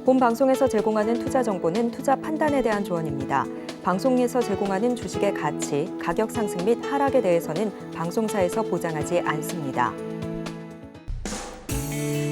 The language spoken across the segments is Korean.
본 방송에서 제공하는 투자 정보는 투자 판단에 대한 조언입니다. 방송에서 제공하는 주식의 가치, 가격 상승 및 하락에 대해서는 방송사에서 보장하지 않습니다.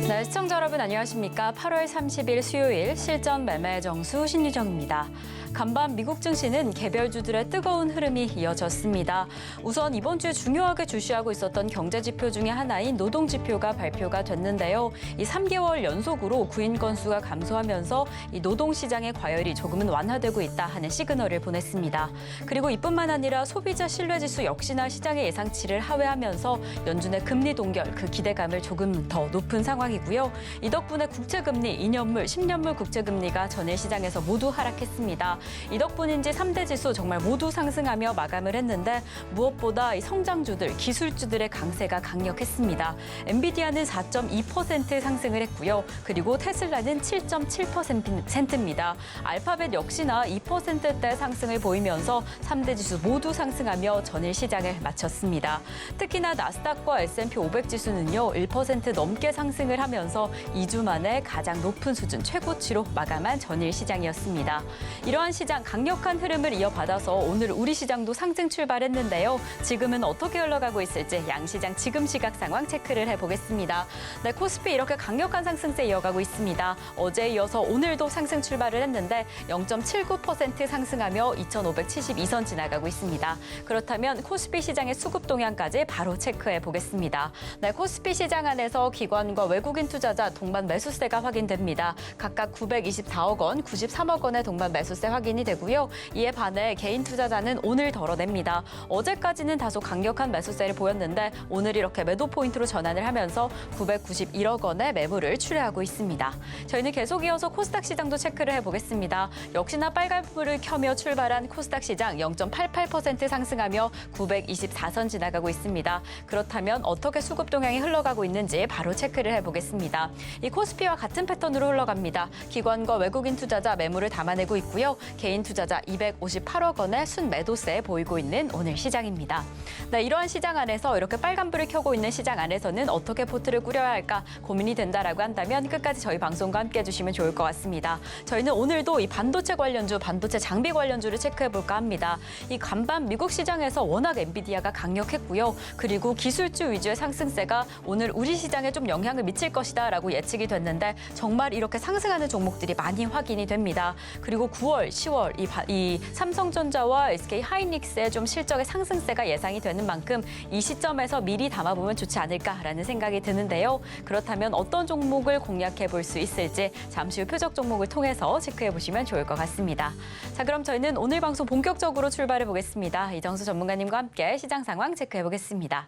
네, 시청자 여러분 안녕하십니까? 8월 30일 수요일 실전 매매 정수 신유정입니다. 간밤 미국 증시는 개별주들의 뜨거운 흐름이 이어졌습니다. 우선 이번 주에 중요하게 주시하고 있었던 경제 지표 중에 하나인 노동 지표가 발표가 됐는데요. 이 3개월 연속으로 구인 건수가 감소하면서 이 노동 시장의 과열이 조금은 완화되고 있다 하는 시그널을 보냈습니다. 그리고 이뿐만 아니라 소비자 신뢰 지수 역시나 시장의 예상치를 하회하면서 연준의 금리 동결 그 기대감을 조금 더 높은 상황이고요. 이 덕분에 국채금리, 2년물, 10년물 국채금리가 전일 시장에서 모두 하락했습니다. 이 덕분인지 3대 지수 정말 모두 상승하며 마감을 했는데 무엇보다 이 성장주들, 기술주들의 강세가 강력했습니다. 엔비디아는 4.2% 상승을 했고요. 그리고 테슬라는 7.7%입니다. 알파벳 역시나 2%대 상승을 보이면서 3대 지수 모두 상승하며 전일 시장을 마쳤습니다. 특히나 나스닥과 S&P 500 지수는요, 1% 넘게 상승을 하면서 2주 만에 가장 높은 수준 최고치로 마감한 전일 시장이었습니다. 이러한 시장 강력한 흐름을 이어받아서 오늘 우리 시장도 상승 출발했는데요. 지금은 어떻게 흘러가고 있을지 양시장 지금 시각 상황 체크를 해보겠습니다. 네, 코스피 이렇게 강력한 상승세 이어가고 있습니다. 어제에 이어서 오늘도 상승 출발을 했는데 0.79% 상승하며 2,572선 지나가고 있습니다. 그렇다면 코스피 시장의 수급 동향까지 바로 체크해 보겠습니다. 네, 코스피 시장 안에서 기관과 외국인 투자자 동반 매수세가 확인됩니다. 각각 924억 원, 93억 원의 동반 매수세 확인이 되고요. 이에 반해 개인 투자자는 오늘 덜어냅니다. 어제까지는 다소 강력한 매수세를 보였는데 오늘 이렇게 매도 포인트로 전환을 하면서 991억 원의 매물을 출회하고 있습니다. 저희는 계속 이어서 코스닥 시장도 체크를 해보겠습니다. 역시나 빨간불을 켜며 출발한 코스닥 시장 0.88% 상승하며 924선 지나가고 있습니다. 그렇다면 어떻게 수급 동향이 흘러가고 있는지 바로 체크를 해보겠습니다. 이 코스피와 같은 패턴으로 흘러갑니다. 기관과 외국인 투자자 매물을 담아내고 있고요. 개인 투자자 258억 원의 순매도세 보이고 있는 오늘 시장입니다. 네, 이러한 시장 안에서 이렇게 빨간불을 켜고 있는 시장 안에서는 어떻게 포트를 꾸려야 할까 고민이 된다라고 한다면 끝까지 저희 방송과 함께 해주시면 좋을 것 같습니다. 저희는 오늘도 이 반도체 관련주, 반도체 장비 관련주를 체크해볼까 합니다. 이 간밤 미국 시장에서 워낙 엔비디아가 강력했고요. 그리고 기술주 위주의 상승세가 오늘 우리 시장에 좀 영향을 미칠 것이다라고 예측이 됐는데 정말 이렇게 상승하는 종목들이 많이 확인이 됩니다. 그리고 9월, 10월 이 삼성전자와 SK 하이닉스의 좀 실적의 상승세가 예상이 되는 만큼 이 시점에서 미리 담아보면 좋지 않을까라는 생각이 드는데요. 그렇다면 어떤 종목을 공략해 볼 수 있을지 잠시 후 표적 종목을 통해서 체크해 보시면 좋을 것 같습니다. 자, 그럼 저희는 오늘 방송 본격적으로 출발해 보겠습니다. 이정수 전문가님과 함께 시장 상황 체크해 보겠습니다.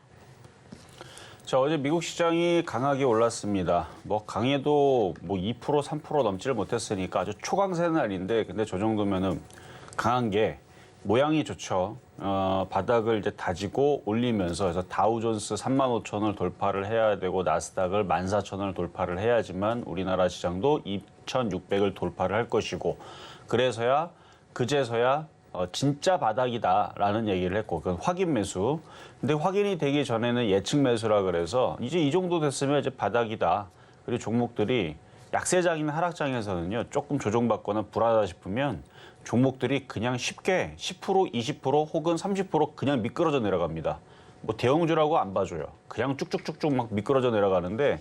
자, 어제 미국 시장이 강하게 올랐습니다. 강해도 2%, 3% 넘지를 못했으니까 아주 초강세는 아닌데, 근데 저 정도면은 강한 게 모양이 좋죠. 바닥을 이제 다지고 올리면서 그래서 다우존스 35,000을 돌파를 해야 되고 나스닥을 14,000을 돌파를 해야지만 우리나라 시장도 2,600을 돌파를 할 것이고, 그제서야 진짜 바닥이다라는 얘기를 했고, 그건 확인 매수. 근데 확인이 되기 전에는 예측 매수라 그래서 이제 이 정도 됐으면 이제 바닥이다. 그리고 종목들이 약세장이나 하락장에서는요, 조금 조정받거나 불안하다 싶으면 종목들이 그냥 쉽게 10%, 20% 혹은 30% 그냥 미끄러져 내려갑니다. 대형주라고 안 봐줘요. 그냥 쭉쭉쭉쭉 막 미끄러져 내려가는데,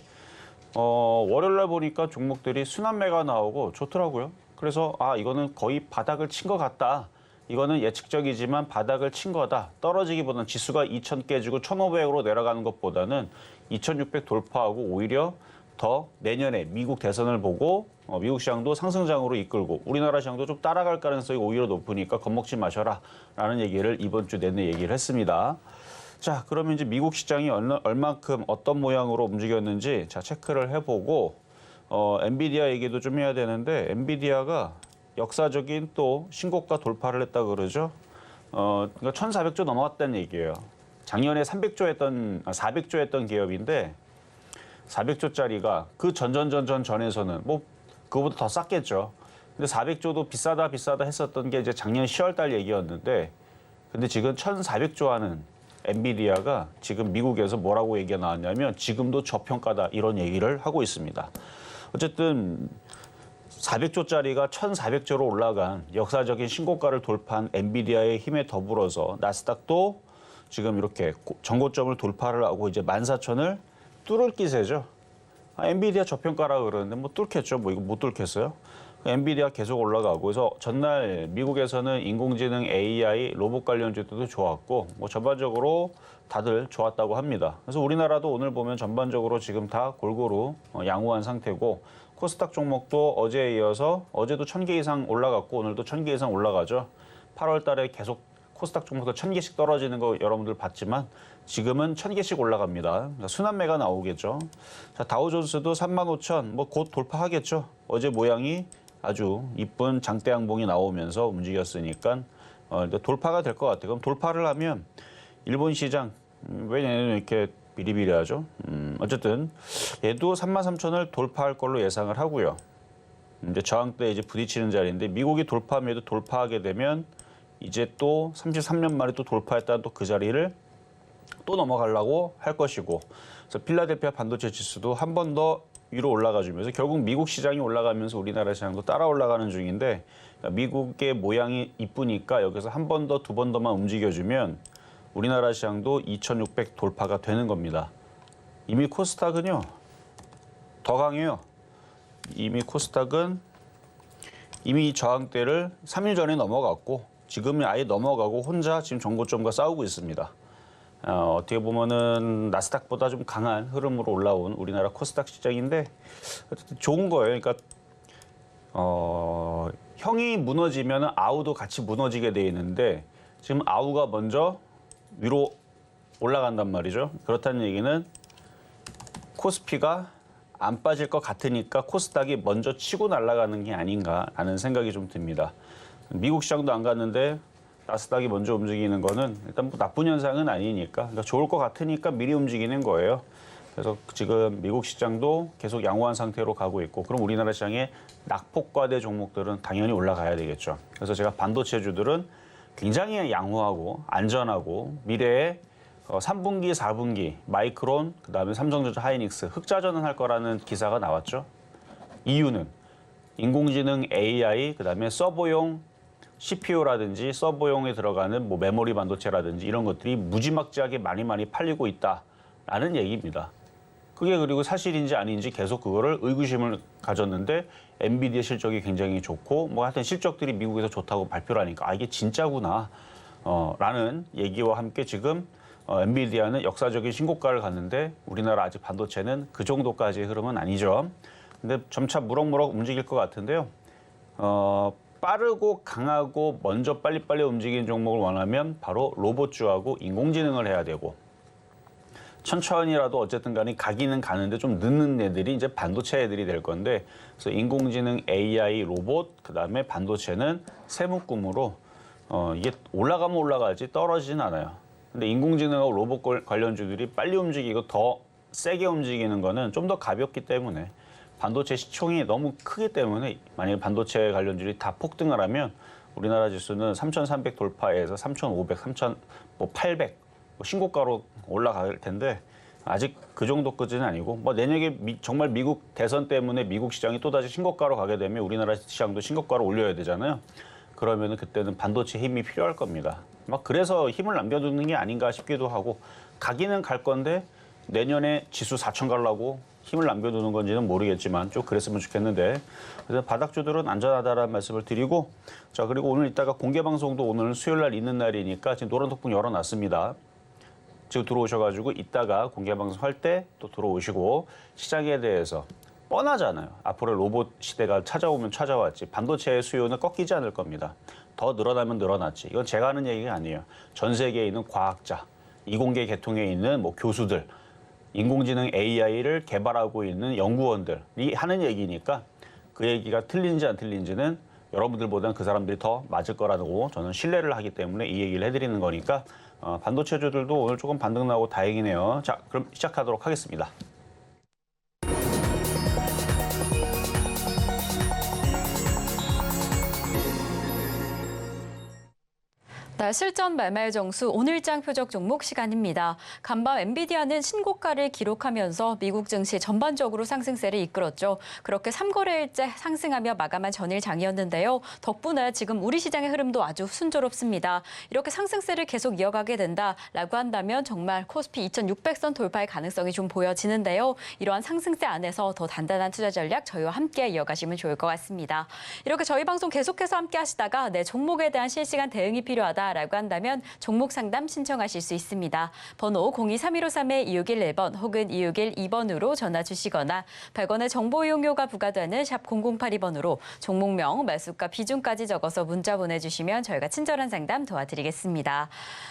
월요일날 보니까 종목들이 순환매가 나오고 좋더라고요. 그래서 이거는 거의 바닥을 친 것 같다. 이거는 예측적이지만 바닥을 친 거다. 떨어지기보다는 지수가 2,000 깨지고 1,500으로 내려가는 것보다는 2,600 돌파하고 오히려 더 내년에 미국 대선을 보고 미국 시장도 상승장으로 이끌고 우리나라 시장도 좀 따라갈 가능성이 오히려 높으니까 겁먹지 마셔라 라는 얘기를 이번 주 내내 얘기를 했습니다. 자, 그러면 이제 미국 시장이 얼만큼 어떤 모양으로 움직였는지 체크를 해보고 엔비디아 얘기도 좀 해야 되는데, 엔비디아가 역사적인 또 신고가 돌파를 했다 그러죠. 그러니까 1,400조 넘어갔다는 얘기예요. 작년에 400조 했던 기업인데 400조짜리가 그 전에서는 그거보다 더 쌌겠죠. 근데 400조도 비싸다 했었던 게 이제 작년 10월 달 얘기였는데, 근데 지금 1,400조 하는 엔비디아가 지금 미국에서 뭐라고 얘기가 나왔냐면 지금도 저평가다 이런 얘기를 하고 있습니다. 어쨌든 400조짜리가 1,400조로 올라간 역사적인 신고가를 돌파한 엔비디아의 힘에 더불어서 나스닥도 지금 이렇게 전고점을 돌파를 하고 이제 14,000을 뚫을 기세죠. 엔비디아 저평가라 그러는데 뭐 뚫겠죠. 뭐 이거 못 뚫겠어요. 엔비디아 계속 올라가고 그래서 전날 미국에서는 인공지능 AI 로봇 관련주들도 좋았고 뭐 전반적으로 다들 좋았다고 합니다. 그래서 우리나라도 오늘 보면 전반적으로 지금 다 골고루 양호한 상태고 코스닥 종목도 어제에 이어서 어제도 1,000개 이상 올라갔고 오늘도 1,000개 이상 올라가죠. 8월 달에 계속 코스닥 종목도 1,000개씩 떨어지는 거 여러분들 봤지만 지금은 1,000개씩 올라갑니다. 그러니까 순환매가 나오겠죠. 자, 다우존스도 35,000 뭐 곧 돌파하겠죠. 어제 모양이 아주 이쁜 장대 양봉이 나오면서 움직였으니까 돌파가 될 것 같아요. 그럼 돌파를 하면 일본 시장 왜 얘는 이렇게 비리비리하죠? 어쨌든 얘도 33,000을 돌파할 걸로 예상을 하고요. 이제 저항대에 이제 부딪히는 자리인데 미국이 돌파함에도 돌파하게 되면 이제 또 33년 만에 또 돌파했다는 또 그 자리를 또 넘어가려고 할 것이고 그래서 필라델피아 반도체 지수도 한 번 더 위로 올라가주면서 결국 미국 시장이 올라가면서 우리나라 시장도 따라 올라가는 중인데 미국의 모양이 이쁘니까 여기서 한 번 더, 두 번 더만 움직여주면 우리나라 시장도 2,600 돌파가 되는 겁니다. 이미 코스닥은요, 더 강해요. 이미 코스닥은 이미 이 저항대를 3일 전에 넘어갔고 지금은 아예 넘어가고 혼자 지금 전고점과 싸우고 있습니다. 어떻게 보면은 나스닥보다 좀 강한 흐름으로 올라온 우리나라 코스닥 시장인데 어쨌든 좋은 거예요. 그러니까 형이 무너지면 아우도 같이 무너지게 돼 있는데 지금 아우가 먼저 위로 올라간단 말이죠. 그렇다는 얘기는 코스피가 안 빠질 것 같으니까 코스닥이 먼저 치고 날아가는 게 아닌가라는 생각이 좀 듭니다. 미국 시장도 안 갔는데 나스닥이 먼저 움직이는 거는 일단 뭐 나쁜 현상은 아니니까 그러니까 좋을 것 같으니까 미리 움직이는 거예요. 그래서 지금 미국 시장도 계속 양호한 상태로 가고 있고 그럼 우리나라 시장의 낙폭과대 종목들은 당연히 올라가야 되겠죠. 그래서 제가 반도체주들은 굉장히 양호하고 안전하고 미래에 3분기, 4분기 마이크론, 그다음에 삼성전자, 하이닉스 흑자전환 할 거라는 기사가 나왔죠. 이유는 인공지능 AI, 그다음에 서버용 CPU라든지 서버용에 들어가는 뭐 메모리 반도체라든지 이런 것들이 무지막지하게 많이 팔리고 있다라는 얘기입니다. 그게 그리고 사실인지 아닌지 계속 그거를 의구심을 가졌는데 엔비디아 실적이 굉장히 좋고 뭐 하여튼 실적들이 미국에서 좋다고 발표를 하니까 아 이게 진짜구나 라는 얘기와 함께 지금 엔비디아는 역사적인 신고가를 갔는데 우리나라 아직 반도체는 그 정도까지의 흐름은 아니죠. 근데 점차 무럭무럭 움직일 것 같은데요. 빠르고 강하고 먼저 빨리빨리 움직이는 종목을 원하면 바로 로봇주하고 인공지능을 해야 되고 천천히라도 어쨌든 간에 가기는 가는데 좀 늦는 애들이 이제 반도체 애들이 될 건데 그래서 인공지능 AI 로봇 그다음에 반도체는 세묶음으로 이게 올라가면 올라가지 떨어지진 않아요. 근데 인공지능하고 로봇 관련주들이 빨리 움직이고 더 세게 움직이는 거는 좀 더 가볍기 때문에 반도체 시총이 너무 크기 때문에 만약에 반도체 관련주들이 다 폭등을 하면 우리나라 지수는 3,300 돌파해서 3,500, 3,800 신고가로 올라갈 텐데 아직 그 정도까지는 아니고 뭐 내년에 정말 미국 대선 때문에 미국 시장이 또다시 신고가로 가게 되면 우리나라 시장도 신고가로 올려야 되잖아요. 그러면은 그때는 반도체 힘이 필요할 겁니다. 막 그래서 힘을 남겨두는 게 아닌가 싶기도 하고 가기는 갈 건데 내년에 지수 4천 가려고 힘을 남겨두는 건지는 모르겠지만 좀 그랬으면 좋겠는데 그래서 바닥주들은 안전하다라는 말씀을 드리고 자 그리고 오늘 이따가 공개 방송도 오늘 수요일 날 있는 날이니까 지금 노란톡방 열어놨습니다. 지금 들어오셔가지고 이따가 공개 방송 할 때 또 들어오시고 시장에 대해서 뻔하잖아요. 앞으로 로봇 시대가 찾아오면 찾아왔지 반도체의 수요는 꺾이지 않을 겁니다. 더 늘어나면 늘어났지. 이건 제가 하는 얘기가 아니에요. 전 세계에 있는 과학자, 이공계 계통에 있는 뭐 교수들, 인공지능 AI를 개발하고 있는 연구원들이 하는 얘기니까 그 얘기가 틀린지 안 틀린지는 여러분들보다는 그 사람들이 더 맞을 거라고 저는 신뢰를 하기 때문에 이 얘기를 해드리는 거니까 반도체주들도 오늘 조금 반등 나오고 다행이네요. 자, 그럼 시작하도록 하겠습니다. 네, 실전 매매 정수 오늘장 표적 종목 시간입니다. 간밤 엔비디아는 신고가를 기록하면서 미국 증시 전반적으로 상승세를 이끌었죠. 그렇게 3거래일째 상승하며 마감한 전일장이었는데요. 덕분에 지금 우리 시장의 흐름도 아주 순조롭습니다. 이렇게 상승세를 계속 이어가게 된다라고 한다면 정말 코스피 2600선 돌파의 가능성이 좀 보여지는데요. 이러한 상승세 안에서 더 단단한 투자 전략 저희와 함께 이어가시면 좋을 것 같습니다. 이렇게 저희 방송 계속해서 함께 하시다가 내 종목에 대한 실시간 대응이 필요하다 라고 한다면 종목 상담 신청하실 수 있습니다. 번호 023153-2611번 혹은 2612번으로 전화 주시거나 100원의 정보 이용료가 부과되는 샵 0082번으로 종목명, 매수가, 비중까지 적어서 문자 보내주시면 저희가 친절한 상담 도와드리겠습니다.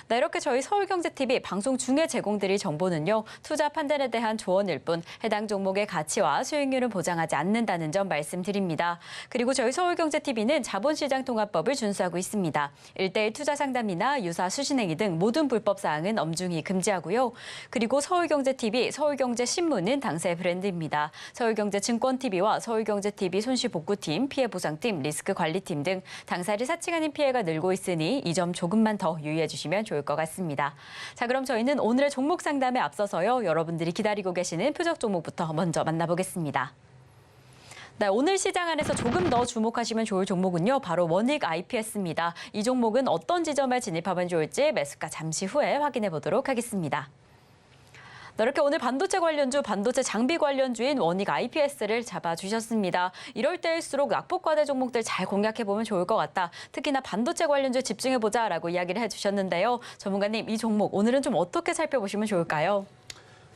네, 이렇게 저희 서울경제TV 방송 중에 제공드릴 정보는요. 투자 판단에 대한 조언일 뿐 해당 종목의 가치와 수익률은 보장하지 않는다는 점 말씀드립니다. 그리고 저희 서울경제TV는 자본시장통합법을 준수하고 있습니다. 1:1 투자 상담이나 유사 수신행위 등 모든 불법 사항은 엄중히 금지하고요. 그리고 서울경제TV, 서울경제신문은 당사의 브랜드입니다. 서울경제증권TV와 서울경제TV 손실복구팀, 피해보상팀, 리스크관리팀 등 당사를 사칭하는 피해가 늘고 있으니 이 점 조금만 더 유의해 주시면 좋을 것 같습니다. 자, 그럼 저희는 오늘의 종목 상담에 앞서서요. 여러분들이 기다리고 계시는 표적 종목부터 먼저 만나보겠습니다. 네, 오늘 시장 안에서 조금 더 주목하시면 좋을 종목은요. 바로 원익 IPS입니다. 이 종목은 어떤 지점에 진입하면 좋을지 매수가 잠시 후에 확인해 보도록 하겠습니다. 네, 이렇게 오늘 반도체 관련주, 반도체 장비 관련주인 원익 IPS를 잡아주셨습니다. 이럴 때일수록 낙폭과대 종목들 잘 공략해보면 좋을 것 같다. 특히나 반도체 관련주에 집중해보자라고 이야기를 해주셨는데요. 전문가님, 이 종목 오늘은 좀 어떻게 살펴보시면 좋을까요?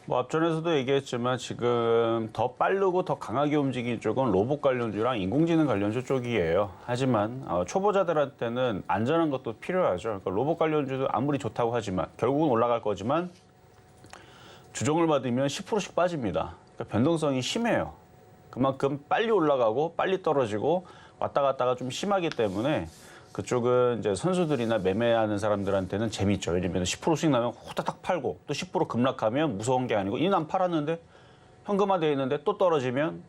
뭐 앞전에서도 얘기했지만 지금 더 빠르고 더 강하게 움직이는 쪽은 로봇 관련주랑 인공지능 관련주 쪽이에요. 하지만 초보자들한테는 안전한 것도 필요하죠. 그러니까 로봇 관련주도 아무리 좋다고 하지만 결국은 올라갈 거지만 주종을 받으면 10%씩 빠집니다. 그러니까 변동성이 심해요. 그만큼 빨리 올라가고 빨리 떨어지고 왔다 갔다가 좀 심하기 때문에 그쪽은 이제 선수들이나 매매하는 사람들한테는 재밌죠. 왜냐면 10%씩 나면 후다닥 팔고 또 10% 급락하면 무서운 게 아니고 이난 팔았는데 현금화돼 있는데 또 떨어지면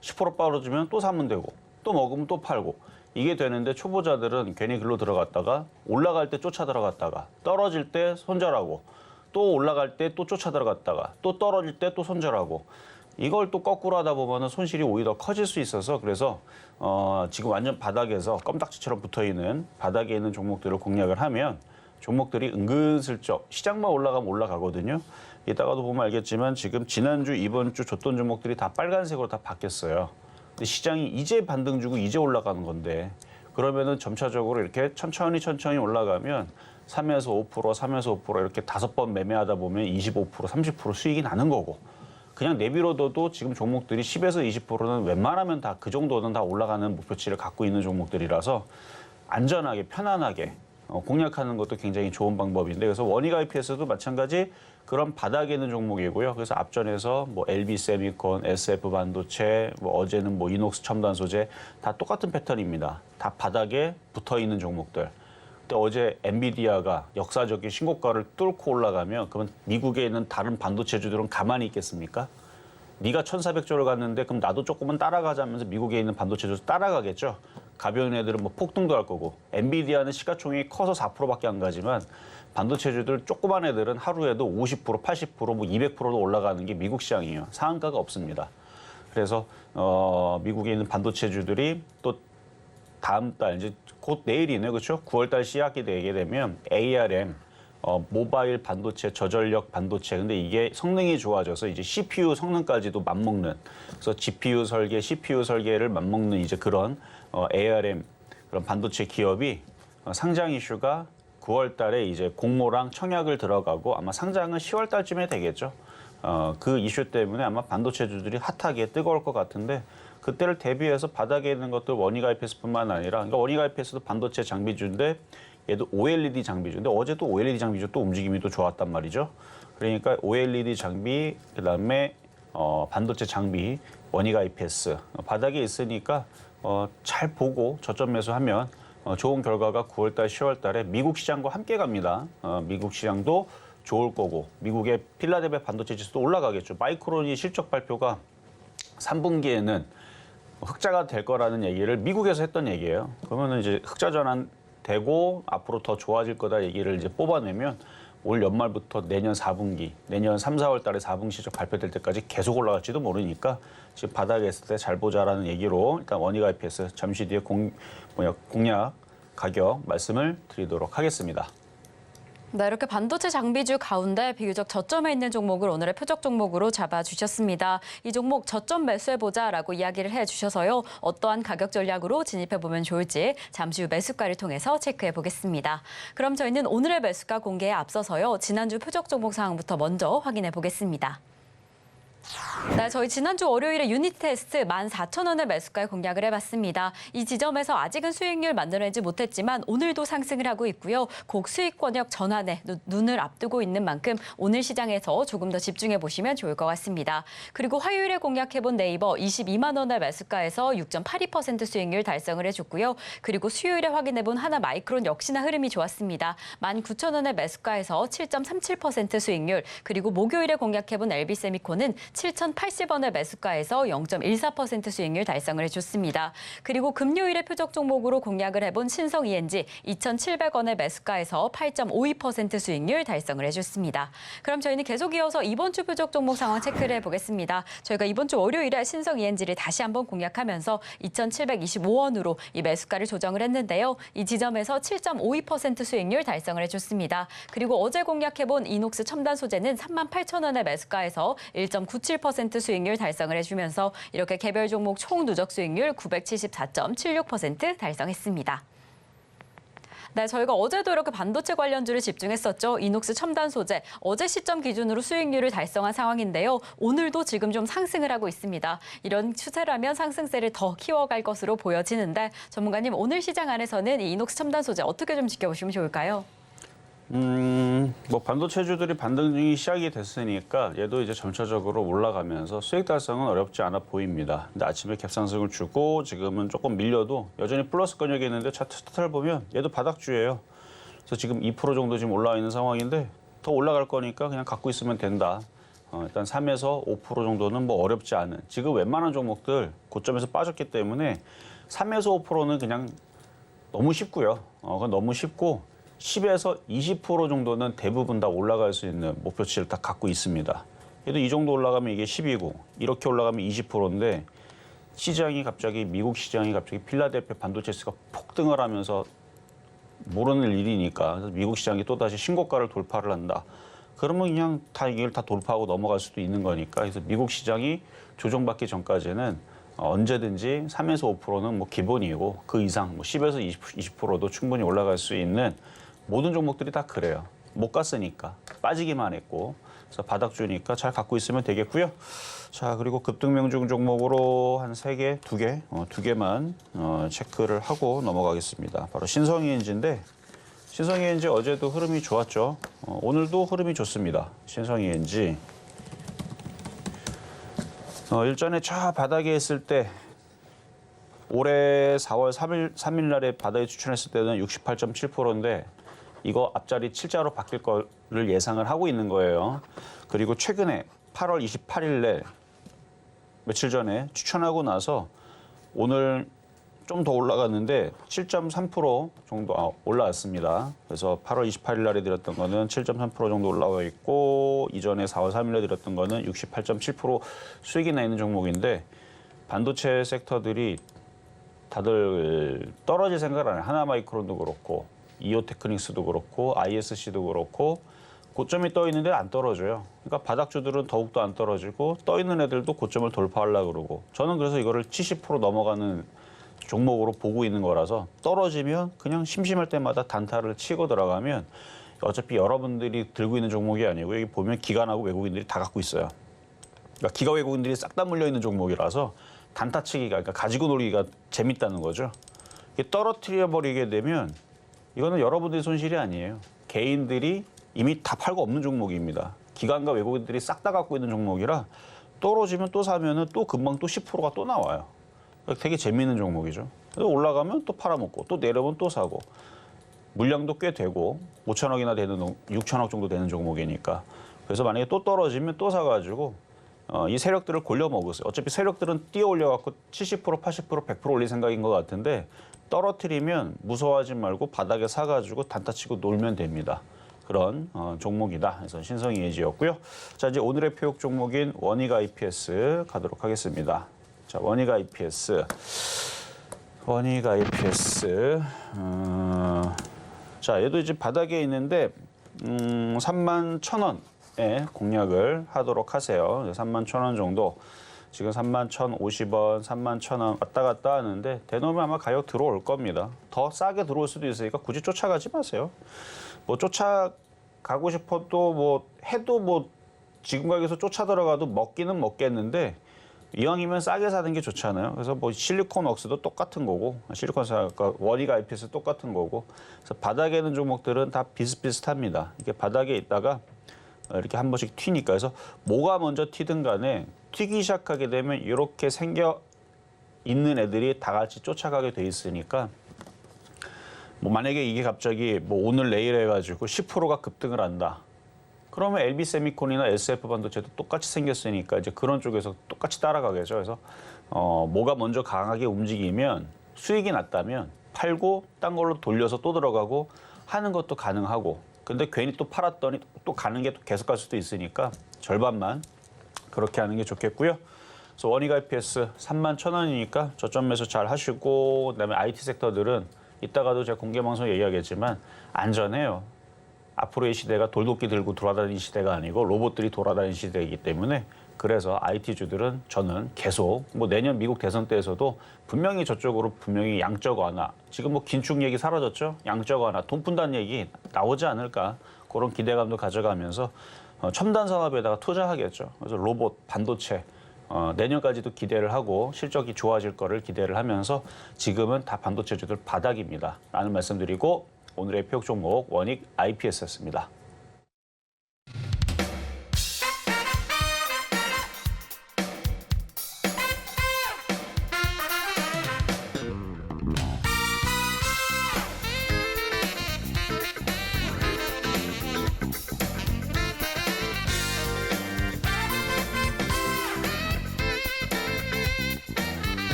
10% 떨어지면 또 사면 되고 또 먹으면 또 팔고 이게 되는데 초보자들은 괜히 글로 들어갔다가 올라갈 때 쫓아 들어갔다가 떨어질 때 손절하고 또 올라갈 때 또 쫓아 들어갔다가 또 떨어질 때 또 손절하고 이걸 또 거꾸로 하다 보면 손실이 오히려 커질 수 있어서 그래서 지금 완전 바닥에서 껌딱지처럼 붙어있는 바닥에 있는 종목들을 공략을 하면 종목들이 은근슬쩍 시장만 올라가면 올라가거든요. 이따가도 보면 알겠지만 지금 지난주, 이번 주 줬던 종목들이 다 빨간색으로 다 바뀌었어요. 근데 시장이 이제 반등 주고 이제 올라가는 건데 그러면은 점차적으로 이렇게 천천히 올라가면 3에서 5%, 3에서 5% 이렇게 5번 매매하다 보면 25%, 30% 수익이 나는 거고 그냥 내비로둬도 지금 종목들이 10에서 20%는 웬만하면 다 그 정도는 다 올라가는 목표치를 갖고 있는 종목들이라서 안전하게 편안하게 공략하는 것도 굉장히 좋은 방법인데 그래서 원익 IPS도 마찬가지 그런 바닥에 있는 종목이고요. 그래서 앞전에서 뭐 LB세미콘, SF 반도체, 뭐 어제는 뭐 이녹스 첨단 소재 다 똑같은 패턴입니다. 다 바닥에 붙어 있는 종목들. 근데 어제 엔비디아가 역사적인 신고가를 뚫고 올라가면 그러면 미국에 있는 다른 반도체주들은 가만히 있겠습니까? 네가 1,400조를 갔는데 그럼 나도 조금은 따라가자면서 미국에 있는 반도체주 따라가겠죠. 가벼운 애들은 뭐 폭등도 할 거고 엔비디아는 시가총액이 커서 4%밖에 안 가지만 반도체주들 조그만 애들은 하루에도 50%, 80%, 뭐 200%도 올라가는 게 미국 시장이에요. 상한가가 없습니다. 그래서 미국에 있는 반도체주들이 또 다음 달 이제 곧 내일이네요, 그렇죠? 9월달 시작이 되게 되면 ARM 모바일 반도체, 저전력 반도체. 근데 이게 성능이 좋아져서 이제 CPU 성능까지도 맞먹는. 그래서 GPU 설계, CPU 설계를 맞먹는 이제 그런 ARM 그런 반도체 기업이 상장 이슈가 9월달에 이제 공모랑 청약을 들어가고 아마 상장은 10월달쯤에 되겠죠. 그 이슈 때문에 아마 반도체주들이 핫하게 뜨거울 것 같은데. 그때를 대비해서 바닥에 있는 것들 원익 IPS뿐만 아니라 그러니까 원익 IPS도 반도체 장비주인데 얘도 OLED 장비주인데 어제도 OLED 장비주 또 움직임이 또 좋았단 말이죠. 그러니까 OLED 장비 그다음에 반도체 장비 원익 IPS 바닥에 있으니까 잘 보고 저점 매수하면 좋은 결과가 9월달, 10월달에 미국 시장과 함께 갑니다. 미국 시장도 좋을 거고 미국의 필라델피아 반도체 지수도 올라가겠죠. 마이크론이 실적 발표가 3분기에는 흑자가 될 거라는 얘기를 미국에서 했던 얘기예요. 그러면은 이제 흑자 전환 되고 앞으로 더 좋아질 거다 얘기를 이제 뽑아내면 올 연말부터 내년 4분기, 내년 3, 4월 달에 4분기 실적 발표될 때까지 계속 올라갈지도 모르니까 지금 바닥에 있을 때 잘 보자라는 얘기로 일단 원익 IPS 잠시 뒤에 공략 가격 말씀을 드리도록 하겠습니다. 네, 이렇게 반도체 장비주 가운데 비교적 저점에 있는 종목을 오늘의 표적 종목으로 잡아주셨습니다. 이 종목 저점 매수해보자라고 이야기를 해주셔서요. 어떠한 가격 전략으로 진입해보면 좋을지 잠시 후 매수가를 통해서 체크해보겠습니다. 그럼 저희는 오늘의 매수가 공개에 앞서서요. 지난주 표적 종목 상황부터 먼저 확인해보겠습니다. 네, 저희 지난주 월요일에 유니티 테스트 14,000원의 매수가에 공략을 해봤습니다. 이 지점에서 아직은 수익률 만들어내지 못했지만 오늘도 상승을 하고 있고요. 곡 수익 권역 전환에 눈을 앞두고 있는 만큼 오늘 시장에서 조금 더 집중해 보시면 좋을 것 같습니다. 그리고 화요일에 공략해본 네이버 22만 원의 매수가에서 6.82% 수익률 달성을 해줬고요. 그리고 수요일에 확인해본 하나마이크론 역시나 흐름이 좋았습니다. 19,000원의 매수가에서 7.37% 수익률, 그리고 목요일에 공략해본 LB세미콘은 7,080원의 매수가에서 0.14% 수익률 달성을 해줬습니다. 그리고 금요일에 표적 종목으로 공략을 해본 신성 ENG 2,700원의 매수가에서 8.52% 수익률 달성을 해줬습니다. 그럼 저희는 계속 이어서 이번 주 표적 종목 상황 체크를 해보겠습니다. 저희가 이번 주 월요일에 신성 ENG를 다시 한번 공략하면서 2,725원으로 이 매수가를 조정을 했는데요. 이 지점에서 7.52% 수익률 달성을 해줬습니다. 그리고 어제 공략해본 이녹스 첨단 소재는 38,000원의 매수가에서 1.97% 수익률 달성을 해주면서 이렇게 개별 종목 총 누적 수익률 974.76% 달성했습니다. 네, 저희가 어제도 이렇게 반도체 관련주를 집중했었죠. 이녹스 첨단 소재, 어제 시점 기준으로 수익률을 달성한 상황인데요. 오늘도 지금 좀 상승을 하고 있습니다. 이런 추세라면 상승세를 더 키워갈 것으로 보여지는데 전문가님, 오늘 시장 안에서는 이 이녹스 첨단 소재 어떻게 좀 지켜보시면 좋을까요? 뭐 반도체주들이 반등이 시작이 됐으니까 얘도 이제 점차적으로 올라가면서 수익 달성은 어렵지 않아 보입니다. 근데 아침에 갭상승을 주고 지금은 조금 밀려도 여전히 플러스 권역이 있는데 차트를 보면 얘도 바닥주예요. 그래서 지금 2% 정도 지금 올라와 있는 상황인데 더 올라갈 거니까 그냥 갖고 있으면 된다. 일단 3에서 5% 정도는 뭐 어렵지 않은, 지금 웬만한 종목들 고점에서 빠졌기 때문에 3에서 5%는 그냥 너무 쉽고요. 그건 너무 쉽고 10에서 20% 정도는 대부분 다 올라갈 수 있는 목표치를 다 갖고 있습니다. 그래도 이 정도 올라가면 이게 10이고 이렇게 올라가면 20%인데 시장이 갑자기, 미국 시장이 갑자기 필라델피아 반도체스가 폭등을 하면서 모르는 일이니까, 그래서 미국 시장이 또다시 신고가를 돌파를 한다. 그러면 그냥 다 이걸 다 돌파하고 넘어갈 수도 있는 거니까, 그래서 미국 시장이 조정받기 전까지는 언제든지 3에서 5%는 뭐 기본이고 그 이상 뭐 10에서 20%도 충분히 올라갈 수 있는 모든 종목들이 다 그래요. 못 갔으니까 빠지기만 했고, 그래서 바닥주니까 잘 갖고 있으면 되겠고요. 자, 그리고 급등명중 종목으로 한 3개, 2개, 2개만 체크를 하고 넘어가겠습니다. 바로 신성이엔지인데, 신성이엔지 어제도 흐름이 좋았죠. 오늘도 흐름이 좋습니다. 신성이엔지. 일전에 저 바닥에 있을 때 올해 4월 3일 날에 바닥에 추천했을 때는 68.7%인데 이거 앞자리 7자로 바뀔 거를 예상을 하고 있는 거예요. 그리고 최근에 8월 28일에 며칠 전에 추천하고 나서 오늘 좀 더 올라갔는데 7.3% 정도 올라왔습니다. 그래서 8월 28일 날에 드렸던 거는 7.3% 정도 올라와 있고, 이전에 4월 3일에 드렸던 거는 68.7% 수익이 나 있는 종목인데, 반도체 섹터들이 다들 떨어질 생각을 안 해요. 하나마이크론도 그렇고 이오테크닉스도 그렇고 ISC도 그렇고 고점이 떠 있는데 안 떨어져요. 그러니까 바닥주들은 더욱더 안 떨어지고 떠 있는 애들도 고점을 돌파하려고 그러고, 저는 그래서 이거를 70% 넘어가는 종목으로 보고 있는 거라서, 떨어지면 그냥 심심할 때마다 단타를 치고 들어가면 어차피 여러분들이 들고 있는 종목이 아니고 여기 보면 기관하고 외국인들이 다 갖고 있어요. 그러니까 기관 외국인들이 싹 다 물려 있는 종목이라서 단타 치기가, 그러니까 가지고 놀기가 재밌다는 거죠. 이게 떨어뜨려 버리게 되면 이거는 여러분들의 손실이 아니에요. 개인들이 이미 다 팔고 없는 종목입니다. 기관과 외국인들이 싹 다 갖고 있는 종목이라 떨어지면 또 사면은 또 금방 또 10%가 또 나와요. 되게 재미있는 종목이죠. 그래서 올라가면 또 팔아먹고 또 내려오면 또 사고, 물량도 꽤 되고 5천억이나 되는, 6천억 정도 되는 종목이니까. 그래서 만약에 또 떨어지면 또 사가지고 이 세력들을 골려 먹으세요. 어차피 세력들은 뛰어 올려갖고 70%, 80%, 100% 올릴 생각인 것 같은데 떨어뜨리면 무서워하지 말고 바닥에 사가지고 단타치고 놀면 됩니다. 그런 종목이다. 그래서 신성이 예지였고요. 자, 이제 오늘의 표역 종목인 원익 IPS 가도록 하겠습니다. 자, 원익 IPS. 자, 얘도 이제 바닥에 있는데 31,000원에 공략을 하도록 하세요. 31,000원 정도. 지금 31,050원, 31,000원 왔다 갔다 하는데 대놓으면 아마 가격 들어올 겁니다. 더 싸게 들어올 수도 있으니까 굳이 쫓아가지 마세요. 뭐 쫓아가고 싶어도 뭐 해도 뭐 지금 가격에서 쫓아 들어가도 먹기는 먹겠는데 이왕이면 싸게 사는 게 좋잖아요. 그래서 뭐 실리콘 웍스도 똑같은 거고, 그러니까 원익 IPS 똑같은 거고, 그래서 바닥에 있는 종목들은 다 비슷비슷합니다. 이게 바닥에 있다가 이렇게 한 번씩 튀니까. 그래서 뭐가 먼저 튀든 간에 튀기 시작하게 되면 이렇게 생겨 있는 애들이 다 같이 쫓아가게 돼 있으니까 뭐 만약에 이게 갑자기 뭐 오늘 내일 해가지고 10%가 급등을 한다. 그러면 LB세미콘이나 SF 반도체도 똑같이 생겼으니까 이제 그런 쪽에서 똑같이 따라가겠죠. 그래서 뭐가 먼저 강하게 움직이면 수익이 났다면 팔고 딴 걸로 돌려서 또 들어가고 하는 것도 가능하고. 근데 괜히 또 팔았더니 또 가는 게 또 계속 갈 수도 있으니까 절반만 그렇게 하는 게 좋겠고요. 그래서 원익 IPS 31,000원이니까 저점 매수 잘 하시고, 그다음에 IT 섹터들은 이따가도 제가 공개 방송 얘기하겠지만 안전해요. 앞으로의 시대가 돌도끼 들고 돌아다니는 시대가 아니고 로봇들이 돌아다니는 시대이기 때문에, 그래서 IT주들은 저는 계속 뭐 내년 미국 대선 때에서도 분명히 저쪽으로 분명히 양적 완화, 지금 뭐 긴축 얘기 사라졌죠? 양적 완화, 돈 푼다는 얘기 나오지 않을까, 그런 기대감도 가져가면서 첨단 산업에다가 투자하겠죠. 그래서 로봇, 반도체 내년까지도 기대를 하고 실적이 좋아질 거를 기대를 하면서 지금은 다 반도체주들 바닥입니다. 라는 말씀드리고 오늘의 표역 종목 원익 IPS였습니다.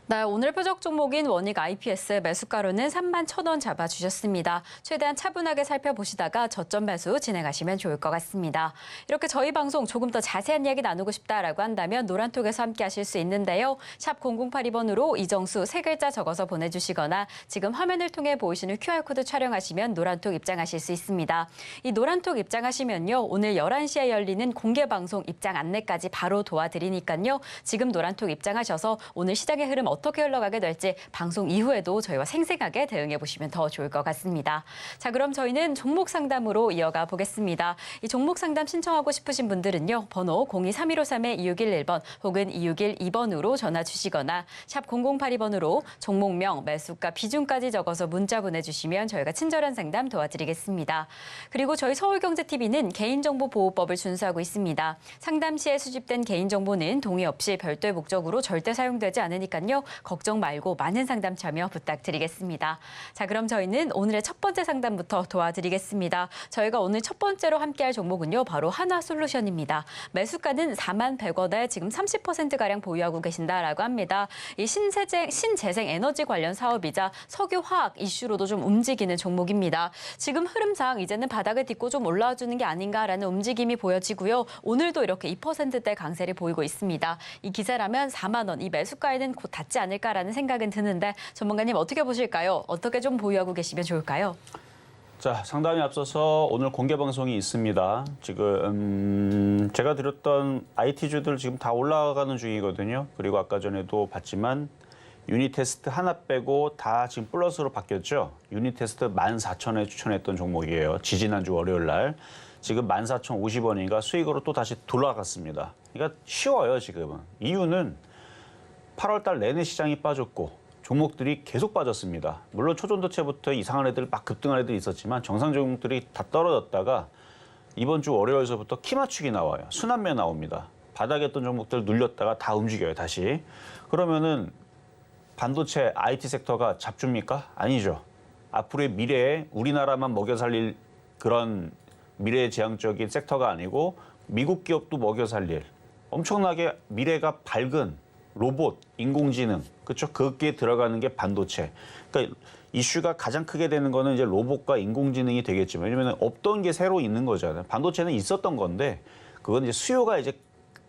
네, 오늘 표적 종목인 원익 IPS 매수가로는 31,000원 잡아주셨습니다. 최대한 차분하게 살펴보시다가 저점 매수 진행하시면 좋을 것 같습니다. 이렇게 저희 방송 조금 더 자세한 이야기 나누고 싶다라고 한다면 노란톡에서 함께 하실 수 있는데요. 샵 0082번으로 이정수 세 글자 적어서 보내주시거나 지금 화면을 통해 보이시는 QR코드 촬영하시면 노란톡 입장하실 수 있습니다. 이 노란톡 입장하시면요. 오늘 11시에 열리는 공개 방송 입장 안내까지 바로 도와드리니까요. 지금 노란톡 입장하셔서 오늘 시장의 흐름 어떻게 흘러가게 될지 방송 이후에도 저희와 생생하게 대응해 보시면 더 좋을 것 같습니다. 자, 그럼 저희는 종목 상담으로 이어가 보겠습니다. 이 종목 상담 신청하고 싶으신 분들은요. 번호 023153-2611번 혹은 2612번으로 전화 주시거나 샵 0082번으로 종목명, 매수가, 비중까지 적어서 문자 보내주시면 저희가 친절한 상담 도와드리겠습니다. 그리고 저희 서울경제TV는 개인정보보호법을 준수하고 있습니다. 상담 시에 수집된 개인정보는 동의 없이 별도의 목적으로 절대 사용되지 않으니까요. 걱정 말고 많은 상담 참여 부탁드리겠습니다. 자, 그럼 저희는 오늘의 첫 번째 상담부터 도와드리겠습니다. 저희가 오늘 첫 번째로 함께할 종목은요. 바로 하나솔루션입니다. 매수가는 41,100원에 지금 30%가량 보유하고 계신다라고 합니다. 이 신재생 에너지 관련 사업이자 석유화학 이슈로도 좀 움직이는 종목입니다. 지금 흐름상 이제는 바닥을 딛고 좀 올라와주는 게 아닌가라는 움직임이 보여지고요. 오늘도 이렇게 2%대 강세를 보이고 있습니다. 이 기세라면 4만 원, 이 매수가에는 곧 닿지 않을까라는 생각은 드는데 전문가님 어떻게 보실까요? 어떻게 좀 보유하고 계시면 좋을까요? 자, 상담에 앞서서 오늘 공개 방송이 있습니다. 지금 제가 드렸던 IT주들 지금 다 올라가는 중이거든요. 그리고 아까 전에도 봤지만 유닛 테스트 하나 빼고 다 지금 플러스로 바뀌었죠. 유닛 테스트 14,000원에 추천했던 종목이에요. 지지난주 월요일 날. 지금 14,050원이니까 수익으로 또 다시 돌아갔습니다. 그러니까 쉬워요, 지금은. 이유는 8월 달 내내 시장이 빠졌고 종목들이 계속 빠졌습니다. 물론 초전도체부터 이상한 애들 막 급등한 애들이 있었지만 정상 종목들이 다 떨어졌다가 이번 주 월요일서부터 키 맞추기 나와요. 순환매 나옵니다. 바닥에 있던 종목들 눌렸다가 다 움직여요, 다시. 그러면은 반도체 IT 섹터가 잡줍니까? 아니죠. 앞으로의 미래에 우리나라만 먹여 살릴 그런 미래지향적인 섹터가 아니고 미국 기업도 먹여 살릴 엄청나게 미래가 밝은 로봇, 인공지능, 그렇죠? 거기에 들어가는 게 반도체. 그러니까 이슈가 가장 크게 되는 거는 이제 로봇과 인공지능이 되겠지만, 왜냐면 없던 게 새로 있는 거잖아요. 반도체는 있었던 건데 그건 이제 수요가 이제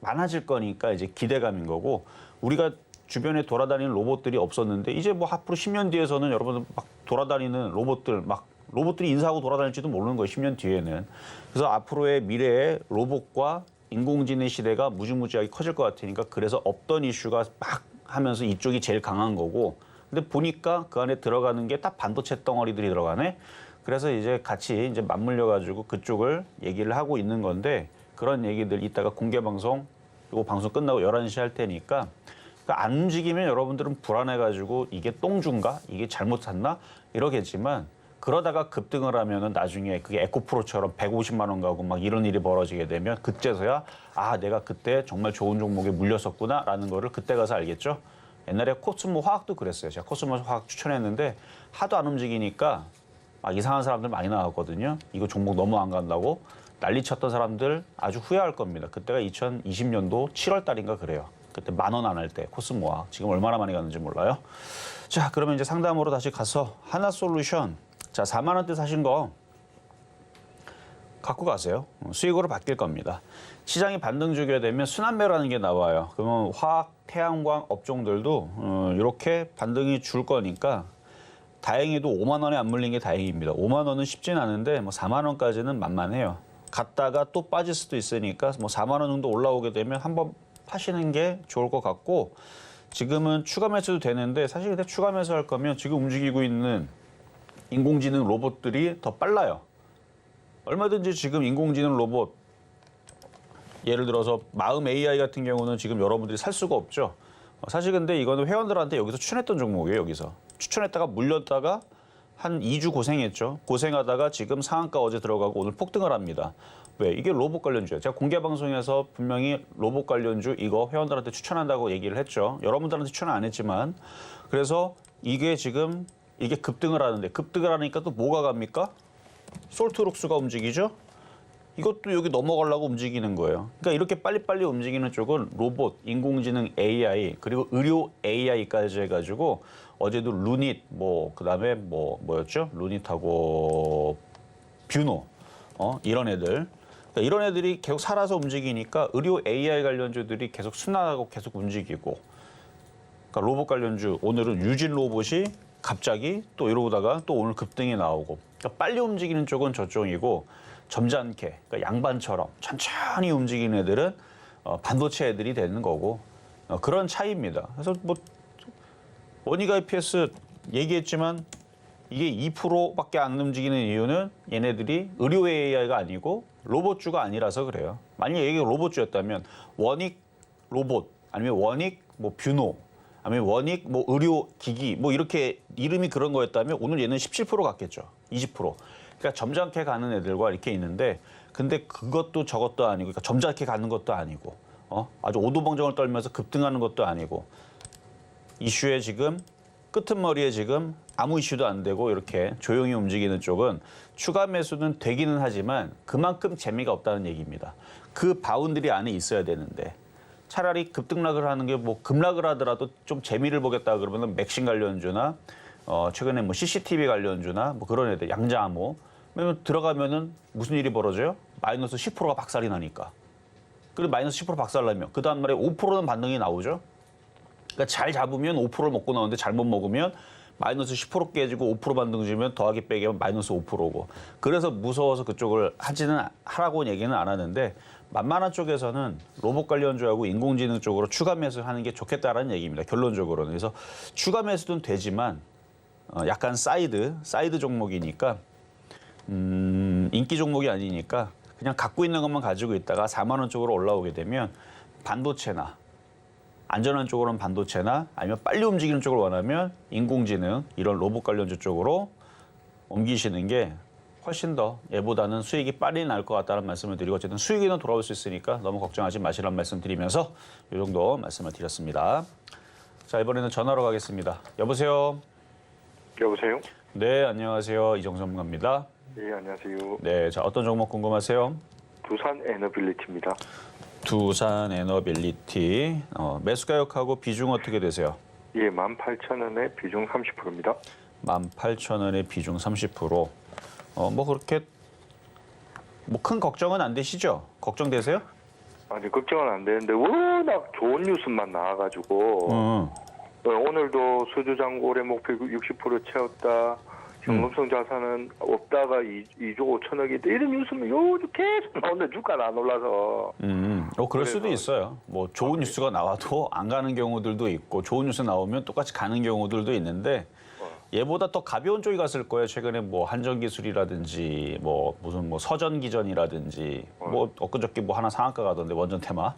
많아질 거니까 이제 기대감인 거고, 우리가 주변에 돌아다니는 로봇들이 없었는데 이제 뭐 앞으로 10년 뒤에서는 여러분 막 돌아다니는 로봇들이 인사하고 돌아다닐지도 모르는 거예요. 10년 뒤에는. 그래서 앞으로의 미래에 로봇과 인공지능 시대가 무지무지하게 커질 것 같으니까, 그래서 없던 이슈가 막 하면서 이쪽이 제일 강한 거고, 근데 보니까 그 안에 들어가는 게 딱 반도체 덩어리들이 들어가네. 그래서 이제 같이 이제 맞물려 가지고 그쪽을 얘기를 하고 있는 건데, 그런 얘기들 이따가 공개 방송, 그리고 방송 끝나고 11시 할 테니까, 그러니까 안 움직이면 여러분들은 불안해 가지고 이게 똥주인가? 이게 잘못 샀나? 이러겠지만, 그러다가 급등을 하면은 나중에 그게 에코프로처럼 150만 원 가고 막 이런 일이 벌어지게 되면, 그때서야 아, 내가 그때 정말 좋은 종목에 물렸었구나라는 거를 그때 가서 알겠죠. 옛날에 코스모 화학도 그랬어요. 제가 코스모 화학 추천했는데 하도 안 움직이니까 막 이상한 사람들 많이 나왔거든요. 이거 종목 너무 안 간다고 난리 쳤던 사람들 아주 후회할 겁니다. 그때가 2020년도 7월 달인가 그래요. 그때 10,000원 안 할 때 코스모 화학. 지금 얼마나 많이 갔는지 몰라요. 자, 그러면 이제 상담으로 다시 가서 하나솔루션. 자, 4만 원대 사신 거 갖고 가세요. 수익으로 바뀔 겁니다. 시장이 반등 주게 되면 순환매라는 게 나와요. 그러면 화학, 태양광 업종들도 이렇게 반등이 줄 거니까 다행히도 5만 원에 안 물린 게 다행입니다. 5만 원은 쉽진 않은데 뭐 4만 원까지는 만만해요. 갔다가 또 빠질 수도 있으니까 뭐 4만 원 정도 올라오게 되면 한번 파시는 게 좋을 것 같고, 지금은 추가 매수도 되는데 사실 근데 추가 매수할 거면 지금 움직이고 있는 인공지능 로봇들이 더 빨라요. 얼마든지 지금 인공지능 로봇, 예를 들어서 마음 AI 같은 경우는 지금 여러분들이 살 수가 없죠. 사실 근데 이거는 회원들한테 여기서 추천했던 종목이에요. 여기서 추천했다가 물렸다가 한 2주 고생했죠. 고생하다가 지금 상한가 어제 들어가고 오늘 폭등을 합니다. 왜? 이게 로봇 관련주예요. 제가 공개 방송에서 분명히 로봇 관련주 이거 회원들한테 추천한다고 얘기를 했죠. 여러분들한테 추천 안 했지만. 그래서 이게 지금 이게 급등을 하는데, 급등을 하니까 또 뭐가 갑니까? 솔트록스가 움직이죠. 이것도 여기 넘어가려고 움직이는 거예요. 그러니까 이렇게 빨리빨리 움직이는 쪽은 로봇, 인공지능 AI, 그리고 의료 AI까지 해가지고 어제도 루닛, 그다음에 뭐였죠? 루닛하고 뷰노, 이런 애들. 그러니까 이런 애들이 계속 살아서 움직이니까 의료 AI 관련주들이 계속 순환하고 계속 움직이고. 그러니까 로봇 관련주, 오늘은 유진 로봇이 갑자기 또 이러다가 또 오늘 급등이 나오고. 그러니까 빨리 움직이는 쪽은 저쪽이고, 점잖게, 그러니까 양반처럼 천천히 움직이는 애들은 반도체 애들이 되는 거고, 그런 차이입니다. 그래서 원익 IPS 얘기했지만 이게 2%밖에 안 움직이는 이유는 얘네들이 의료 AI가 아니고 로봇주가 아니라서 그래요. 만약에 이게 로봇주였다면 원익 로봇, 아니면 원익 뷰노, 아니면 원익 의료 기기 이렇게 이름이 그런 거였다면 오늘 얘는 17% 갔겠죠. 20%. 그러니까 점잖게 가는 애들과 이렇게 있는데, 근데 그것도 저것도 아니고, 그러니까 점잖게 가는 것도 아니고, 아주 오도방정을 떨면서 급등하는 것도 아니고, 이슈에 지금 끄트머리에 지금 아무 이슈도 안 되고 이렇게 조용히 움직이는 쪽은 추가 매수는 되기는 하지만 그만큼 재미가 없다는 얘기입니다. 그 바운드리 안에 있어야 되는데, 차라리 급등락을 하는 게 급락을 하더라도 좀 재미를 보겠다 그러면 맥신 관련주나 최근에 CCTV 관련주나 그런 애들, 양자암호. 왜냐면 들어가면은 무슨 일이 벌어져요? 마이너스 10%가 박살이 나니까. 그리고 마이너스 10% 박살나면 그 다음 날에 5%는 반등이 나오죠. 그러니까 잘 잡으면 5%를 먹고 나오는데 잘못 먹으면 마이너스 10% 깨지고 5% 반등 주면 더하기 빼기 하면 마이너스 5%고. 그래서 무서워서 그쪽을 하라고 얘기는 안 하는데, 만만한 쪽에서는 로봇 관련주하고 인공지능 쪽으로 추가 매수하는 게 좋겠다라는 얘기입니다. 결론적으로는. 그래서 추가 매수는 되지만 약간 사이드 종목이니까, 인기 종목이 아니니까 그냥 갖고 있는 것만 가지고 있다가 4만 원 쪽으로 올라오게 되면 반도체나, 안전한 쪽으로는 반도체나, 아니면 빨리 움직이는 쪽을 원하면 인공지능, 이런 로봇 관련주 쪽으로 옮기시는 게 훨씬 더 얘보다는 수익이 빨리 날 것 같다는 말씀을 드리고, 어쨌든 수익에는 돌아올 수 있으니까 너무 걱정하지 마시라는 말씀 드리면서 이 정도 말씀을 드렸습니다. 자, 이번에는 전화로 가겠습니다. 여보세요? 여보세요? 네, 안녕하세요. 이정수 전문가입니다. 예, 안녕하세요. 네, 자 어떤 종목 궁금하세요? 두산 에너빌리티입니다. 두산 에너빌리티 매수가격하고 비중 어떻게 되세요? 예, 18,000원에 비중 30%입니다. 18,000원에 비중 30%. 뭐 그렇게 뭐 큰 걱정은 안 되시죠? 걱정되세요? 아니, 걱정은 안 되는데 워낙 좋은 뉴스만 나와가지고 오늘도 수주잔고 올해 목표 60% 채웠다. 현금성 자산은 없다가 2조 5천억이다. 이런 뉴스는 요즘 계속 나오는데 주가는 안 올라서. 그럴 수도 그래서- 있어요. 뭐 좋은 뉴스가 나와도 안 가는 경우들도 있고 좋은 뉴스 나오면 똑같이 가는 경우들도 있는데 얘보다 더 가벼운 쪽이 갔을 거예요. 최근에 뭐 한전기술이라든지 뭐 무슨 뭐 서전기전이라든지 뭐 엊그저께 뭐 하나 상한가 가던데 원전 테마.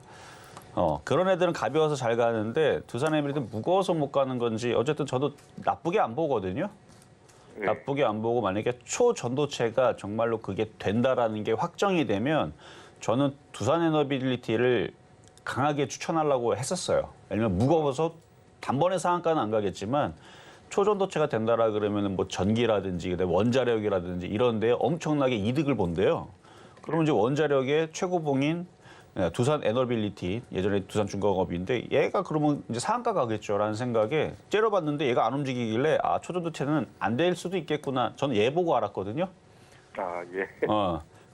그런 애들은 가벼워서 잘 가는데 두산 에너빌리티는 무거워서 못 가는 건지 어쨌든 저도 나쁘게 안 보거든요. 예. 나쁘게 안 보고 만약에 초전도체가 정말로 그게 된다라는 게 확정이 되면 저는 두산 에너빌리티를 강하게 추천하려고 했었어요. 왜냐면 무거워서 단번에 상한가는 안 가겠지만 초전도체가 된다라 그러면 뭐 전기라든지 원자력이라든지 이런 데 엄청나게 이득을 본대요. 그러면 이제 원자력의 최고봉인 두산 에너빌리티, 예전에 두산중공업인데 얘가 그러면 이제 상한가 가겠죠라는 생각에 째려봤는데 얘가 안 움직이길래 아 초전도체는 안 될 수도 있겠구나. 저는 얘 보고 알았거든요. 아, 예.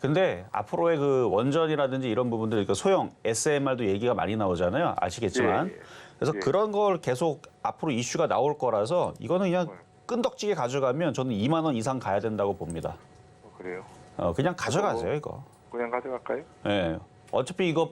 근데 앞으로의 그 원전이라든지 이런 부분들, 그러니까 소형 SMR도 얘기가 많이 나오잖아요. 아시겠지만. 예, 예. 그래서 예. 그런 걸 계속 앞으로 이슈가 나올 거라서 이거는 그냥 끈덕지게 가져가면 저는 2만 원 이상 가야 된다고 봅니다. 그래요. 그냥 가져가세요, 이거. 그냥 가져갈까요? 예. 어차피 이거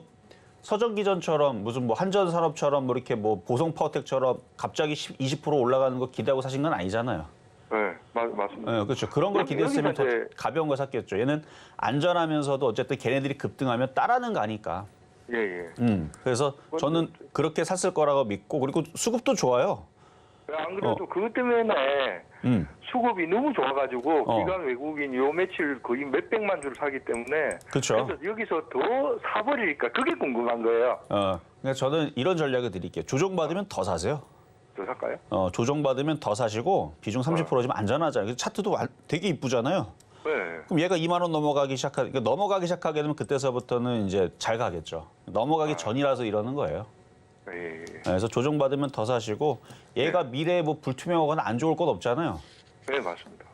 서전기전처럼 무슨 뭐 한전산업처럼 뭐 이렇게 뭐 보성파워텍처럼 갑자기 20% 올라가는 거 기대하고 사신 건 아니잖아요. 네, 맞습니다. 예, 그렇죠. 그런 걸 기대했으면 더 여기서 이제- 가벼운 거 샀겠죠. 얘는 안전하면서도 어쨌든 걔네들이 급등하면 따라는 가니까. 예, 예. 그래서 저는 그렇게 샀을 거라고 믿고 그리고 수급도 좋아요. 안 그래도 그것 때문에 수급이 너무 좋아가지고 기관 외국인 요 며칠 거의 몇백만 줄 사기 때문에 그렇죠. 그래서 여기서 더 사버리니까 그게 궁금한 거예요. 그러니까 저는 이런 전략을 드릴게요. 조정받으면 더 사세요. 더 살까요? 조정받으면 더 사시고 비중 30%면 안전하잖아요. 그래서 차트도 되게 이쁘잖아요. 네. 그럼 얘가 2만 원 그러니까 넘어가기 시작하게 되면 그때서부터는 이제 잘 가겠죠. 넘어가기 전이라서 이러는 거예요. 예, 예. 그래서 조정받으면 더 사시고 얘가 미래에 뭐 불투명하거나 안 좋을 것 없잖아요. 네, 맞습니다.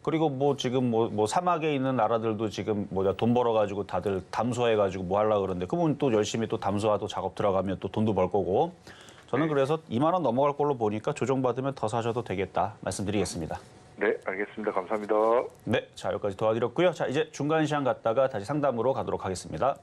그리고 뭐 지금 뭐 사막에 있는 나라들도 지금 뭐냐 돈 벌어가지고 다들 담수화해가지고 뭐 하려고 그러는데 그러면 또 열심히 또 담수화도 작업 들어가면 또 돈도 벌 거고 저는 그래서 2만 원 넘어갈 걸로 보니까 조정받으면 더 사셔도 되겠다 말씀드리겠습니다. 네, 알겠습니다. 감사합니다. 네, 자 여기까지 도와드렸고요. 자 이제 중간 시황 갔다가 다시 상담으로 가도록 하겠습니다.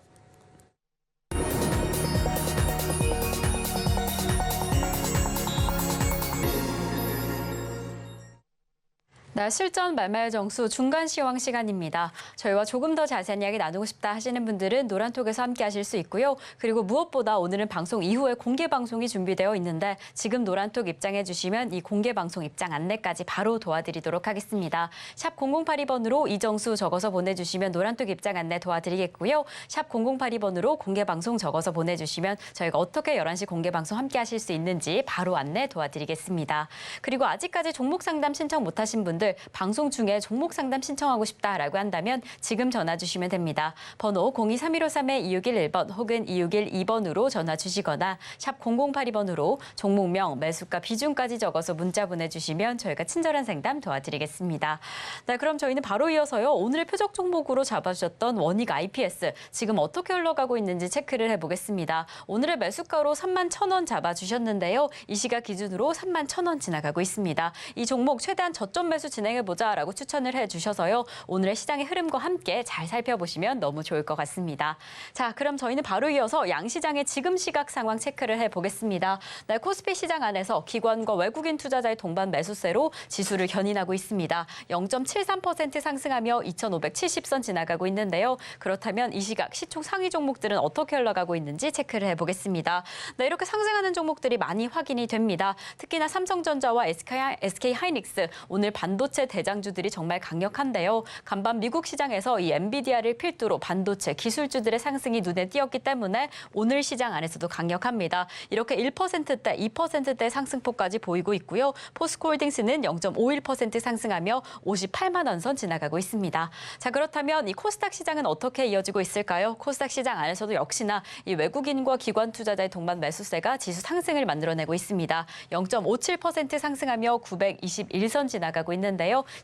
네, 실전 말말 정수 중간 시황 시간입니다. 저희와 조금 더 자세한 이야기 나누고 싶다 하시는 분들은 노란톡에서 함께 하실 수 있고요. 그리고 무엇보다 오늘은 방송 이후에 공개 방송이 준비되어 있는데 지금 노란톡 입장해 주시면 이 공개 방송 입장 안내까지 바로 도와드리도록 하겠습니다. 샵 0082번으로 이정수 적어서 보내주시면 노란톡 입장 안내 도와드리겠고요. 샵 0082번으로 공개 방송 적어서 보내주시면 저희가 어떻게 11시 공개 방송 함께 하실 수 있는지 바로 안내 도와드리겠습니다. 그리고 아직까지 종목 상담 신청 못하신 분들 방송 중에 종목 상담 신청하고 싶다라고 한다면 지금 전화 주시면 됩니다. 번호 023153-2611번 혹은 2612번으로 전화 주시거나 샵 0082번으로 종목명, 매수가, 비중까지 적어서 문자 보내주시면 저희가 친절한 상담 도와드리겠습니다. 네, 그럼 저희는 바로 이어서요. 오늘의 표적 종목으로 잡아주셨던 원익 IPS 지금 어떻게 흘러가고 있는지 체크를 해보겠습니다. 오늘의 매수가로 31,000원 잡아주셨는데요. 이 시각 기준으로 31,000원 지나가고 있습니다. 이 종목 최대한 저점 매수 진행해보자라고 추천을 해주셔서요. 오늘의 시장의 흐름과 함께 잘 살펴보시면 너무 좋을 것 같습니다. 자, 그럼 저희는 바로 이어서 양시장의 지금 시각 상황 체크를 해보겠습니다. 네, 코스피 시장 안에서 기관과 외국인 투자자의 동반 매수세로 지수를 견인하고 있습니다. 0.73% 상승하며 2,570선 지나가고 있는데요. 그렇다면 이 시각 시총 상위 종목들은 어떻게 흘러가고 있는지 체크를 해보겠습니다. 네, 이렇게 상승하는 종목들이 많이 확인이 됩니다. 특히나 삼성전자와 SK 하이닉스 오늘 반도 반도체 대장주들이 정말 강력한데요. 간밤 미국 시장에서 이 엔비디아를 필두로 반도체 기술주들의 상승이 눈에 띄었기 때문에 오늘 시장 안에서도 강력합니다. 이렇게 1%대, 2%대 상승폭까지 보이고 있고요. 포스코홀딩스는 0.51% 상승하며 58만 원 선 지나가고 있습니다. 자, 그렇다면 이 코스닥 시장은 어떻게 이어지고 있을까요? 코스닥 시장 안에서도 역시나 이 외국인과 기관 투자자의 동반 매수세가 지수 상승을 만들어내고 있습니다. 0.57% 상승하며 921선 지나가고 있는데요.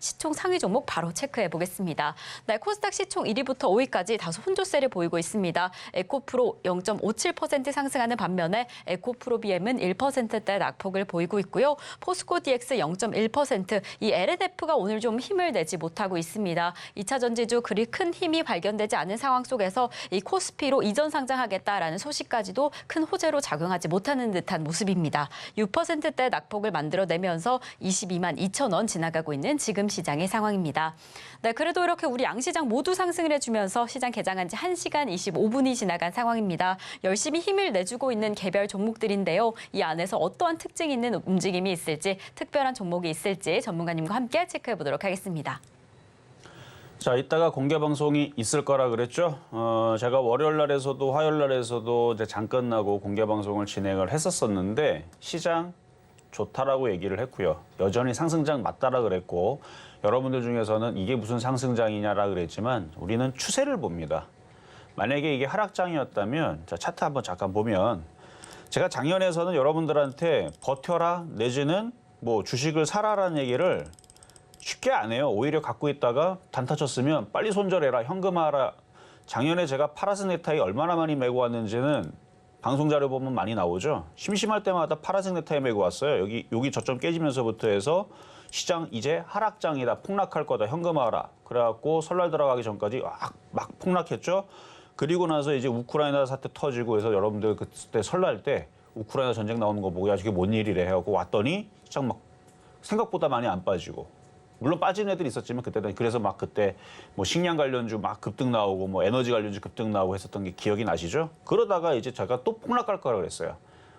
시총 상위 종목 바로 체크해 보겠습니다. 네, 코스닥 시총 1위부터 5위까지 다소 혼조세를 보이고 있습니다. 에코프로 0.57% 상승하는 반면에 에코프로비엠은 1%대 낙폭을 보이고 있고요. 포스코 DX 0.1%, 이 LNF가 오늘 좀 힘을 내지 못하고 있습니다. 2차 전지주 그리 큰 힘이 발견되지 않은 상황 속에서 이 코스피로 이전 상장하겠다라는 소식까지도 큰 호재로 작용하지 못하는 듯한 모습입니다. 6%대 낙폭을 만들어내면서 22만 2천 원 지나가고 있는 지금 시장의 상황입니다. 네, 그래도 이렇게 우리 양시장 모두 상승을 해주면서 시장 개장한 지 1시간 25분이 지나간 상황입니다. 열심히 힘을 내주고 있는 개별 종목들인데요. 이 안에서 어떠한 특징이 있는 움직임이 있을지, 특별한 종목이 있을지 전문가님과 함께 체크해 보도록 하겠습니다. 자, 이따가 공개 방송이 있을 거라 그랬죠. 제가 월요일 날에서도 화요일 날에서도 이제 장 끝나고 공개 방송을 진행을 했었었는데 시장 좋다라고 얘기를 했고요. 여전히 상승장 맞다라 그랬고 여러분들 중에서는 이게 무슨 상승장이냐라 그랬지만 우리는 추세를 봅니다. 만약에 이게 하락장이었다면 자, 차트 한번 잠깐 보면 제가 작년에서는 여러분들한테 버텨라 내지는 뭐 주식을 사라라는 얘기를 쉽게 안 해요. 오히려 갖고 있다가 단타 쳤으면 빨리 손절해라, 현금화하라. 작년에 제가 파란색 넥타이 얼마나 많이 메고 왔는지는 방송 자료 보면 많이 나오죠. 심심할 때마다 파란색 넥타이 메고 왔어요. 여기 저점 깨지면서부터 해서 시장 이제 하락장이다, 폭락할 거다, 현금화하라. 그래갖고 설날 들어가기 전까지 막 폭락했죠. 그리고 나서 이제 우크라이나 사태 터지고 해서 여러분들 그때 설날 때 우크라이나 전쟁 나오는 거 보고 야 이게 뭔 일이래 하고 왔더니 시장 막 생각보다 많이 안 빠지고. 물론 빠진 애들이 있었지만 그때는 그래서 막 그때 뭐 식량 관련주 막 급등 나오고 뭐 에너지 관련주 급등 나오고 했었던 게 기억이 나시죠? 그러다가 이제 제가 또 폭락할 거라고 그랬어요.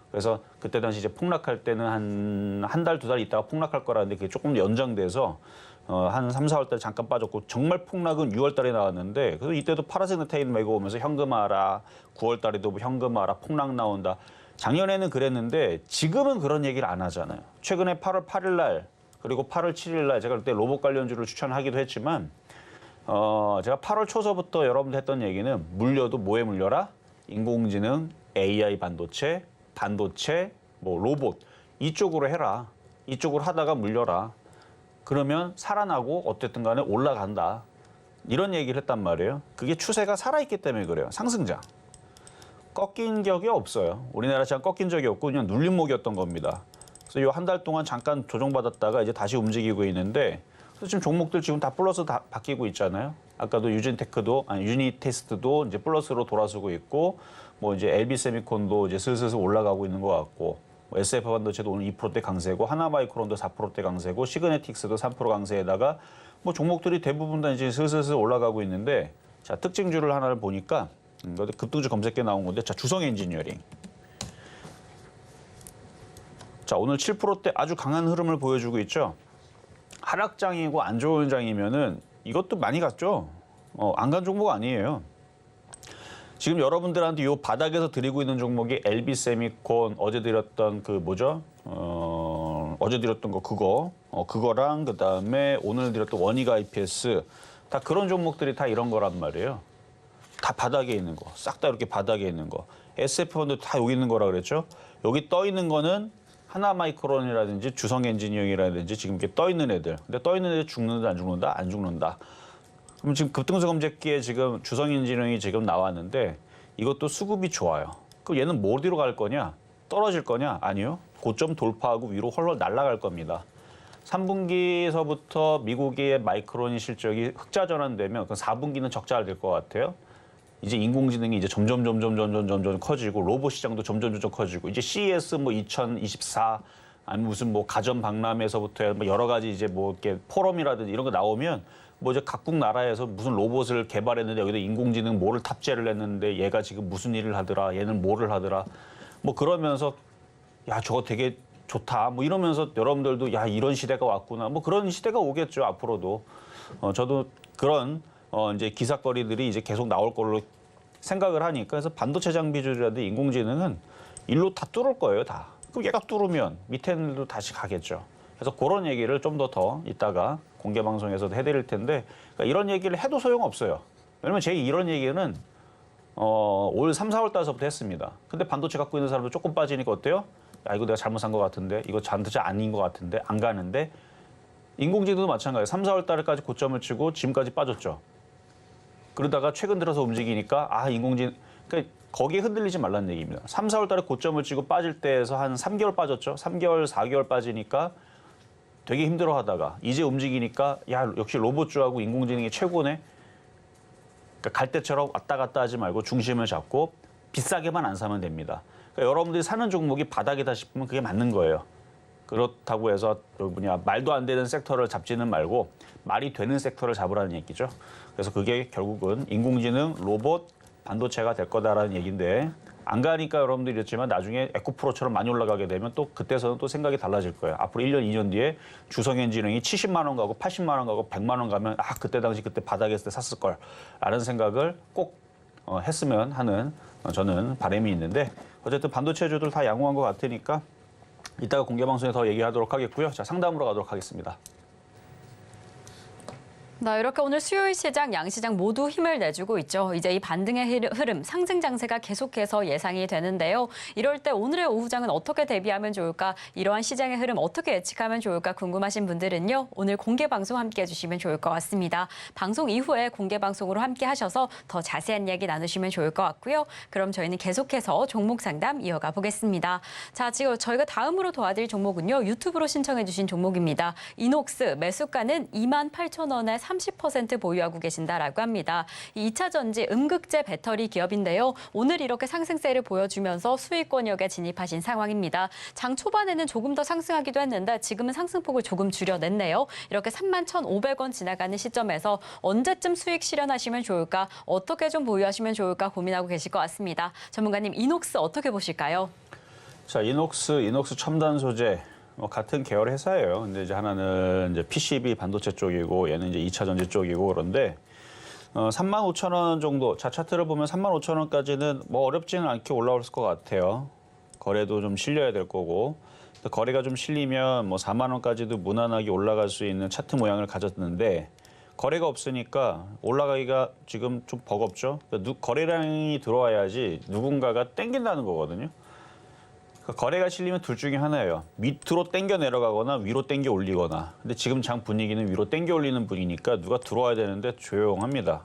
그래서 그때 당시 이제 폭락할 때는 한 달, 2달 있다가 폭락할 거라는데 그게 조금 연장돼서 한 3, 4월 달에 잠깐 빠졌고 정말 폭락은 6월 달에 나왔는데 그래서 이때도 파란색 넥타이 메고 오면서 현금화라 9월 달에도 뭐 현금화라 폭락 나온다. 작년에는 그랬는데 지금은 그런 얘기를 안 하잖아요. 최근에 8월 8일 날 그리고 8월 7일 날 제가 그때 로봇 관련주를 추천하기도 했지만 제가 8월 초서부터 여러분들 했던 얘기는 물려도 뭐에 물려라? 인공지능, AI 반도체, 뭐 로봇 이쪽으로 해라. 이쪽으로 하다가 물려라. 그러면 살아나고 어쨌든 간에 올라간다. 이런 얘기를 했단 말이에요. 그게 추세가 살아있기 때문에 그래요. 상승장. 꺾인 격이 없어요. 우리나라 시장 꺾인 적이 없고 그냥 눌림목이었던 겁니다. 그래서 이 한 달 동안 잠깐 조정받았다가 이제 다시 움직이고 있는데 그래서 지금 종목들 지금 다 플러스 다 바뀌고 있잖아요. 아까도 유니테스트도 이제 플러스로 돌아서고 있고 뭐 이제 LB세미콘도 이제 슬슬 올라가고 있는 것 같고 뭐 SF 반도체도 오늘 2%대 강세고 하나마이크론도 4%대 강세고 시그네틱스도 3% 강세에다가 뭐 종목들이 대부분 다 이제 슬슬 올라가고 있는데 자 특징주를 하나를 보니까 급등주 검색에 나온 건데 자 주성 엔지니어링 자 오늘 7%대 아주 강한 흐름을 보여주고 있죠. 하락장이고 안 좋은 장이면은 이것도 많이 갔죠. 안 간 종목 아니에요. 지금 여러분들한테 이 바닥에서 드리고 있는 종목이 LB세미콘 어제 드렸던 그 뭐죠? 어제 드렸던 거 그거랑 그다음에 오늘 드렸던 원익 IPS 다 그런 종목들이 다 이런 거란 말이에요. 다 바닥에 있는 거, 싹 다 이렇게 바닥에 있는 거. SF펀드 다 여기 있는 거라 그랬죠. 여기 떠 있는 거는 하나마이크론이라든지 주성 엔지니어링이라든지 지금 이렇게 떠 있는 애들. 근데 떠 있는 애들 죽는다 안 죽는다? 안 죽는다. 그럼 지금 급등수 검색기에 지금 주성 엔지니어링이 지금 나왔는데 이것도 수급이 좋아요. 그럼 얘는 뭐 어디로 갈 거냐? 떨어질 거냐? 아니요. 고점 돌파하고 위로 헐헐 날아갈 겁니다. 3분기에서부터 미국의 마이크론이 실적이 흑자 전환되면 그 4분기는 적자가 될 것 같아요. 이제 인공지능이 이제 점점 커지고 로봇 시장도 점점 커지고 이제 CES 뭐 2024 아니 무슨 뭐 가전 박람회에서부터 뭐 여러 가지 이제 뭐 이렇게 포럼이라든지 이런 거 나오면 뭐 이제 각국 나라에서 무슨 로봇을 개발했는데 여기다 인공지능 뭐를 탑재를 했는데 얘가 지금 무슨 일을 하더라 얘는 뭐를 하더라 뭐 그러면서 야 저거 되게 좋다. 뭐 이러면서 여러분들도 야 이런 시대가 왔구나. 뭐 그런 시대가 오겠죠 앞으로도. 저도 그런 이제 기사거리들이 이제 계속 나올 걸로 생각을 하니까 그래서 반도체 장비주라든지 인공지능은 일로 다 뚫을 거예요 다. 그럼 얘가 뚫으면 밑에도 다시 가겠죠. 그래서 그런 얘기를 좀 더 이따가 공개 방송에서도 해드릴 텐데 그러니까 이런 얘기를 해도 소용없어요. 왜냐면 제 이런 얘기는 올 3, 4월 달서부터 했습니다. 근데 반도체 갖고 있는 사람도 조금 빠지니까 어때요? 야 이거 내가 잘못 산 것 같은데 이거 반도체 아닌 것 같은데 안 가는데 인공지능도 마찬가지예요. 3, 4월 달까지 고점을 치고 지금까지 빠졌죠. 그러다가 최근 들어서 움직이니까 인공지능 그러니까 거기에 흔들리지 말라는 얘기입니다. 3, 4월 달에 고점을 치고 빠질 때에서 한 3개월 빠졌죠. 3개월, 4개월 빠지니까 되게 힘들어하다가 이제 움직이니까 야 역시 로봇주하고 인공지능이 최고네. 그러니까 갈 때처럼 왔다 갔다 하지 말고 중심을 잡고 비싸게만 안 사면 됩니다. 그러니까 여러분들이 사는 종목이 바닥이다 싶으면 그게 맞는 거예요. 그렇다고 해서 말도 안 되는 섹터를 잡지는 말고 말이 되는 섹터를 잡으라는 얘기죠. 그래서 그게 결국은 인공지능, 로봇, 반도체가 될 거다라는 얘기인데 안 가니까 여러분들이 이랬지만 나중에 에코프로처럼 많이 올라가게 되면 또 그때서는 또 생각이 달라질 거예요. 앞으로 1년, 2년 뒤에 주성엔지능이 70만 원 가고 80만 원 가고 100만 원 가면 그때 당시 그때 바닥에 때 샀을 걸 라는 생각을 꼭 했으면 하는 저는 바람이 있는데 어쨌든 반도체주들 다 양호한 것 같으니까 이따가 공개 방송에 더 얘기하도록 하겠고요. 자, 상담으로 가도록 하겠습니다. 네, 이렇게 오늘 수요일 시장, 양시장 모두 힘을 내주고 있죠. 이제 이 반등의 흐름, 상승 장세가 계속해서 예상이 되는데요. 이럴 때 오늘의 오후장은 어떻게 대비하면 좋을까? 이러한 시장의 흐름 어떻게 예측하면 좋을까 궁금하신 분들은요. 오늘 공개 방송 함께 해주시면 좋을 것 같습니다. 방송 이후에 공개 방송으로 함께 하셔서 더 자세한 이야기 나누시면 좋을 것 같고요. 그럼 저희는 계속해서 종목 상담 이어가 보겠습니다. 자, 지금 저희가 다음으로 도와드릴 종목은요. 유튜브로 신청해 주신 종목입니다. 이녹스 매수가는 28,000원에 30% 보유하고 계신다라고 합니다. 이 2차 전지 음극재 배터리 기업인데요. 오늘 이렇게 상승세를 보여주면서 수익권역에 진입하신 상황입니다. 장 초반에는 조금 더 상승하기도 했는데 지금은 상승폭을 조금 줄여냈네요. 이렇게 31,500원 지나가는 시점에서 언제쯤 수익 실현하시면 좋을까? 어떻게 좀 보유하시면 좋을까 고민하고 계실 것 같습니다. 전문가님, 이녹스 어떻게 보실까요? 자, 이녹스 첨단 소재. 같은 계열 회사예요. 근데 이제 하나는 이제 PCB 반도체 쪽이고 얘는 이제 2차 전지 쪽이고 그런데 35,000원 정도. 자, 차트를 보면 35,000원까지는 뭐 어렵지는 않게 올라올 것 같아요. 거래도 좀 실려야 될 거고. 거래가 좀 실리면 뭐 4만 원까지도 무난하게 올라갈 수 있는 차트 모양을 가졌는데 거래가 없으니까 올라가기가 지금 좀 버겁죠. 거래량이 들어와야지 누군가가 땡긴다는 거거든요. 거래가 실리면 둘 중에 하나예요. 밑으로 당겨 내려가거나 위로 당겨 올리거나. 근데 지금 장 분위기는 위로 당겨 올리는 분위기니까 누가 들어와야 되는데 조용합니다.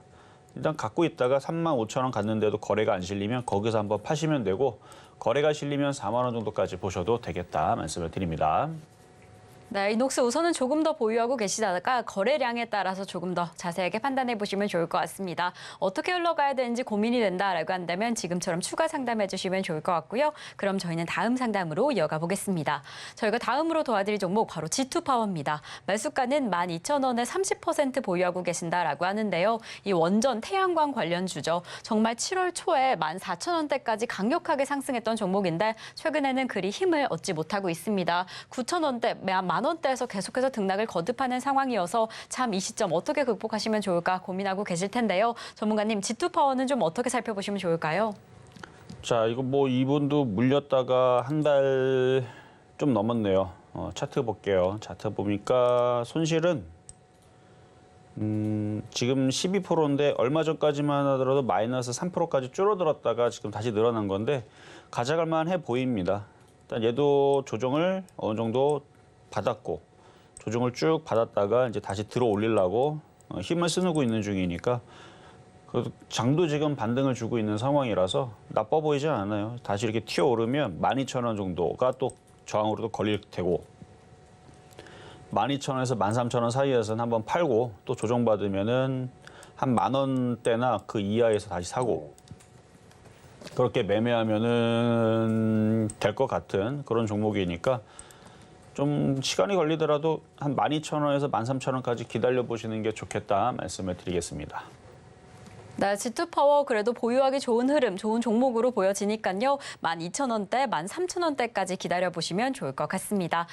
일단 갖고 있다가 35,000원 갔는데도 거래가 안 실리면 거기서 한번 파시면 되고 거래가 실리면 4만 원 정도까지 보셔도 되겠다 말씀을 드립니다. 네, 이녹스 우선은 조금 더 보유하고 계시다가 거래량에 따라서 조금 더 자세하게 판단해 보시면 좋을 것 같습니다. 어떻게 흘러가야 되는지 고민이 된다라고 한다면 지금처럼 추가 상담해 주시면 좋을 것 같고요. 그럼 저희는 다음 상담으로 이어가 보겠습니다. 저희가 다음으로 도와드릴 종목 바로 G2파워입니다. 매수가는 12,000원에 30% 보유하고 계신다라고 하는데요. 이 원전 태양광 관련주죠. 정말 7월 초에 14,000원대까지 강력하게 상승했던 종목인데 최근에는 그리 힘을 얻지 못하고 있습니다. 9,000원대, 만 원대에서 계속해서 등락을 거듭하는 상황이어서 참 이 시점 어떻게 극복하시면 좋을까 고민하고 계실 텐데요. 전문가님, G2파워는 좀 어떻게 살펴보시면 좋을까요? 자, 이거 뭐 이분도 물렸다가 한 달 좀 넘었네요. 차트 볼게요. 차트 보니까 손실은 지금 12%인데 얼마 전까지만 하더라도 마이너스 3%까지 줄어들었다가 지금 다시 늘어난 건데 가져갈 만해 보입니다. 일단 얘도 조정을 어느 정도 받았고 조정을 쭉 받았다가 이제 다시 들어 올리려고 힘을 쓰고 있는 중이니까 그 장도 지금 반등을 주고 있는 상황이라서 나빠 보이지 않아요. 다시 이렇게 튀어 오르면 12,000원 정도가 또 저항으로도 걸릴 테고 12,000원에서 13,000원 사이에서는 한번 팔고 또 조정받으면은 한 10,000원대나 그 이하에서 다시 사고 그렇게 매매하면은 될 것 같은 그런 종목이니까 좀 시간이 걸리더라도 한 12,000원에서 13,000원까지 기다려 보시는 게 좋겠다 말씀을 드리겠습니다. 네, G2파워 그래도 보유하기 좋은 흐름, 좋은 종목으로 보여지니까요. 12,000원대, 13,000원대까지 기다려보시면 좋을 것 같습니다.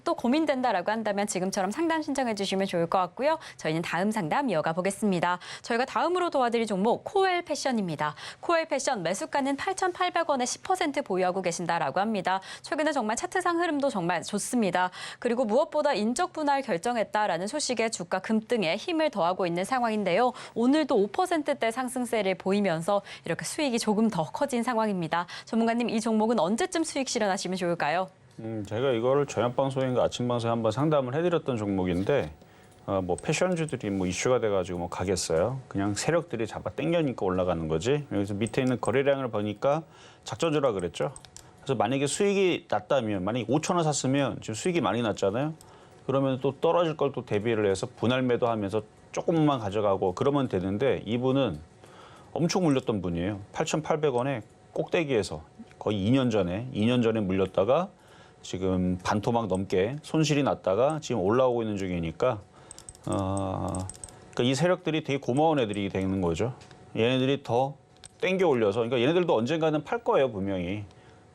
또 고민된다라고 한다면 지금처럼 상담 신청해 주시면 좋을 것 같고요. 저희는 다음 상담 이어가 보겠습니다. 저희가 다음으로 도와드릴 종목 코엘 패션입니다. 코엘 패션 매수가는 8,800원에 10% 보유하고 계신다라고 합니다. 최근에 정말 차트상 흐름도 정말 좋습니다. 그리고 무엇보다 인적 분할 결정했다라는 소식에 주가 급등에 힘을 더하고 있는 상황인데요. 오늘도 5%대 상승세를 보이면서 이렇게 수익이 조금 더 커진 상황입니다. 전문가님, 이 종목은 언제쯤 수익 실현하시면 좋을까요? 제가 이거를 저녁 방송인가 아침 방송에 한번 상담을 해드렸던 종목인데 뭐 패션주들이 뭐 이슈가 돼가지고 뭐 가겠어요. 그냥 세력들이 잡아 당겨니까 올라가는 거지. 여기서 밑에 있는 거래량을 보니까 작전주라 그랬죠. 그래서 만약에 수익이 났다면, 만약에 5,000원 샀으면 지금 수익이 많이 났잖아요. 그러면 또 떨어질 걸 또 대비를 해서 분할 매도하면서 조금만 가져가고 그러면 되는데, 이분은 엄청 물렸던 분이에요. 8,800원에 꼭대기에서 거의 2년 전에 물렸다가 지금 반토막 넘게 손실이 났다가 지금 올라오고 있는 중이니까 그러니까 이 세력들이 되게 고마운 애들이 되는 거죠. 얘네들이 더 땡겨 올려서, 그러니까 얘네들도 언젠가는 팔 거예요, 분명히.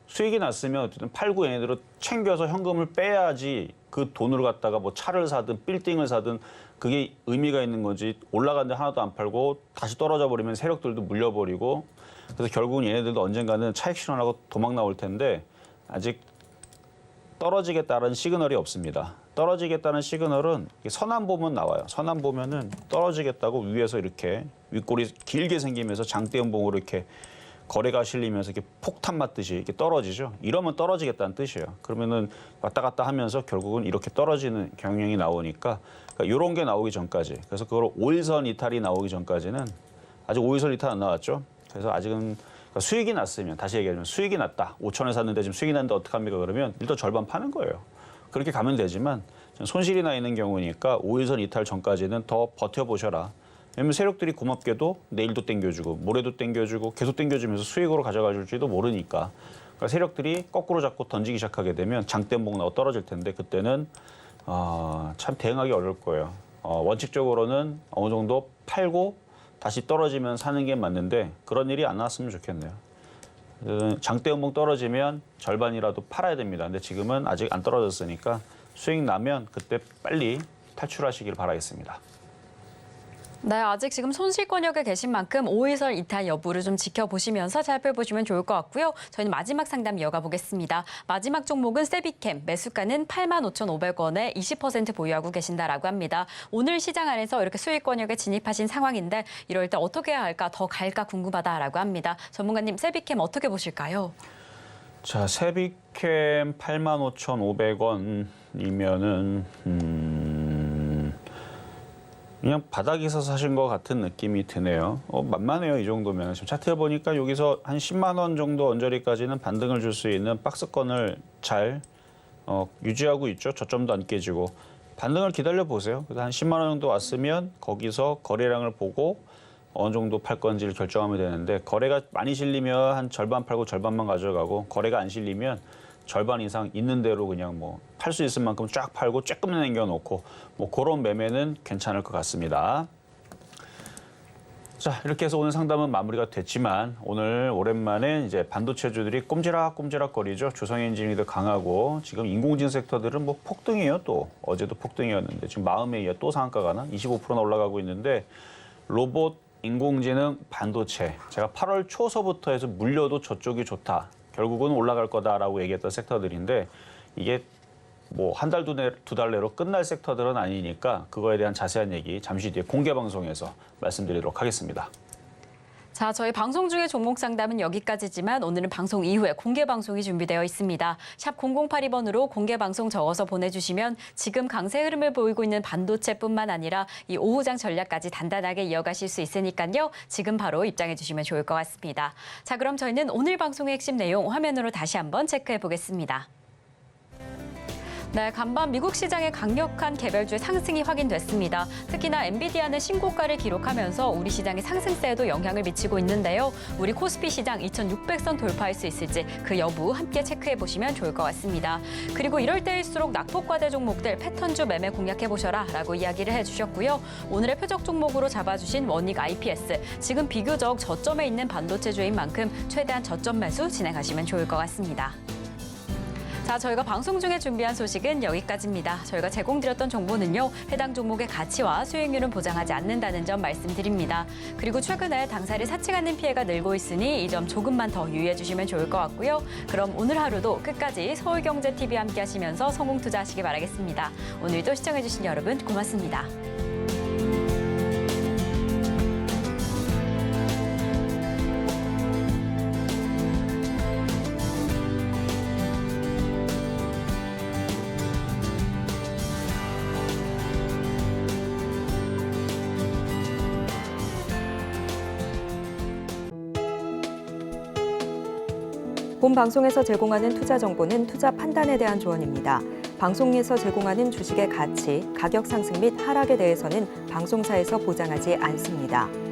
수익이 났으면 어쨌든 팔고 얘네들은 챙겨서 현금을 빼야지 그 돈으로 갖다가 뭐 차를 사든 빌딩을 사든 그게 의미가 있는 거지. 올라갔는데 하나도 안 팔고 다시 떨어져 버리면 세력들도 물려버리고, 그래서 결국은 얘네들도 언젠가는 차익 실현하고 도망 나올 텐데 아직 떨어지겠다는 시그널이 없습니다. 떨어지겠다는 시그널은 선안 보면 나와요. 선안 보면은 떨어지겠다고 위에서 이렇게 윗골이 길게 생기면서 장대음봉으로 이렇게 거래가 실리면서 이렇게 폭탄 맞듯이 이렇게 떨어지죠. 이러면 떨어지겠다는 뜻이에요. 그러면은 왔다 갔다 하면서 결국은 이렇게 떨어지는 경향이 나오니까, 그러니까 이런 게 나오기 전까지, 그래서 그걸 5일선 이탈이 나오기 전까지는, 아직 5일선 이탈 안 나왔죠. 그래서 아직은 그러니까 수익이 났으면, 다시 얘기하면 수익이 났다. 5,000원 샀는데 지금 수익이 났는데 어떡합니까? 그러면 일단 절반 파는 거예요. 그렇게 가면 되지만 손실이 나 있는 경우니까 5일선 이탈 전까지는 더 버텨보셔라. 왜냐면 세력들이 고맙게도 내일도 땡겨주고 모레도 땡겨주고 계속 땡겨주면서 수익으로 가져가 줄지도 모르니까, 그러니까 세력들이 거꾸로 잡고 던지기 시작하게 되면 장대음봉 나고 떨어질 텐데, 그때는 참 대응하기 어려울 거예요. 원칙적으로는 어느 정도 팔고 다시 떨어지면 사는 게 맞는데 그런 일이 안 나왔으면 좋겠네요. 장대음봉 떨어지면 절반이라도 팔아야 됩니다. 근데 지금은 아직 안 떨어졌으니까 수익 나면 그때 빨리 탈출하시길 바라겠습니다. 네, 아직 지금 손실권역에 계신 만큼 5일선 이탈 여부를 좀 지켜보시면서 살펴보시면 좋을 것 같고요. 저희는 마지막 상담 이어가 보겠습니다. 마지막 종목은 세비캠, 매수가는 85,500원에 20% 보유하고 계신다라고 합니다. 오늘 시장 안에서 이렇게 수익권역에 진입하신 상황인데 이럴 때 어떻게 해야 할까, 더 갈까 궁금하다라고 합니다. 전문가님, 세비캠 어떻게 보실까요? 자, 세비캠 85,500원이면은 그냥 바닥에서 사신 것 같은 느낌이 드네요. 만만해요, 이 정도면. 지금 차트에 보니까 여기서 한 10만 원 정도 언저리까지는 반등을 줄 수 있는 박스권을 잘 유지하고 있죠. 저점도 안 깨지고. 반등을 기다려 보세요. 그래서 한 10만 원 정도 왔으면 거기서 거래량을 보고 어느 정도 팔 건지를 결정하면 되는데, 거래가 많이 실리면 한 절반 팔고 절반만 가져가고, 거래가 안 실리면 절반 이상 있는 대로 그냥 뭐 팔 수 있을 만큼 쫙 팔고 조금 남겨놓고, 뭐 그런 매매는 괜찮을 것 같습니다. 자, 이렇게 해서 오늘 상담은 마무리가 됐지만, 오늘 오랜만에 이제 반도체주들이 꼼지락꼼지락거리죠. 주성엔지니어도 강하고, 지금 인공지능 섹터들은 뭐 폭등이에요. 또 어제도 폭등이었는데 지금 마음에 의해 또 상한가가 나 25%나 올라가고 있는데, 로봇, 인공지능, 반도체, 제가 8월 초서부터 해서 물려도 저쪽이 좋다, 결국은 올라갈 거다라고 얘기했던 섹터들인데, 이게 뭐 한 달, 두 달 내로 끝날 섹터들은 아니니까 그거에 대한 자세한 얘기 잠시 뒤에 공개 방송에서 말씀드리도록 하겠습니다. 자, 저희 방송 중에 종목 상담은 여기까지지만 오늘은 방송 이후에 공개 방송이 준비되어 있습니다. 샵 0082번으로 공개 방송 적어서 보내주시면 지금 강세 흐름을 보이고 있는 반도체뿐만 아니라 이 오후장 전략까지 단단하게 이어가실 수 있으니까요. 지금 바로 입장해 주시면 좋을 것 같습니다. 자, 그럼 저희는 오늘 방송의 핵심 내용 화면으로 다시 한번 체크해 보겠습니다. 네, 간밤 미국 시장의 강력한 개별주의 상승이 확인됐습니다. 특히나 엔비디아는 신고가를 기록하면서 우리 시장의 상승세에도 영향을 미치고 있는데요. 우리 코스피 시장 2,600선 돌파할 수 있을지 그 여부 함께 체크해 보시면 좋을 것 같습니다. 그리고 이럴 때일수록 낙폭과대 종목들 패턴주 매매 공략해보셔라 라고 이야기를 해주셨고요. 오늘의 표적 종목으로 잡아주신 원익 IPS, 지금 비교적 저점에 있는 반도체주인 만큼 최대한 저점 매수 진행하시면 좋을 것 같습니다. 자, 저희가 방송 중에 준비한 소식은 여기까지입니다. 저희가 제공드렸던 정보는요, 해당 종목의 가치와 수익률은 보장하지 않는다는 점 말씀드립니다. 그리고 최근에 당사를 사칭하는 피해가 늘고 있으니 이 점 조금만 더 유의해 주시면 좋을 것 같고요. 그럼 오늘 하루도 끝까지 서울경제TV와 함께 하시면서 성공 투자하시기 바라겠습니다. 오늘도 시청해 주신 여러분 고맙습니다. 본 방송에서 제공하는 투자 정보는 투자 판단에 대한 조언입니다. 방송에서 제공하는 주식의 가치, 가격 상승 및 하락에 대해서는 방송사에서 보장하지 않습니다.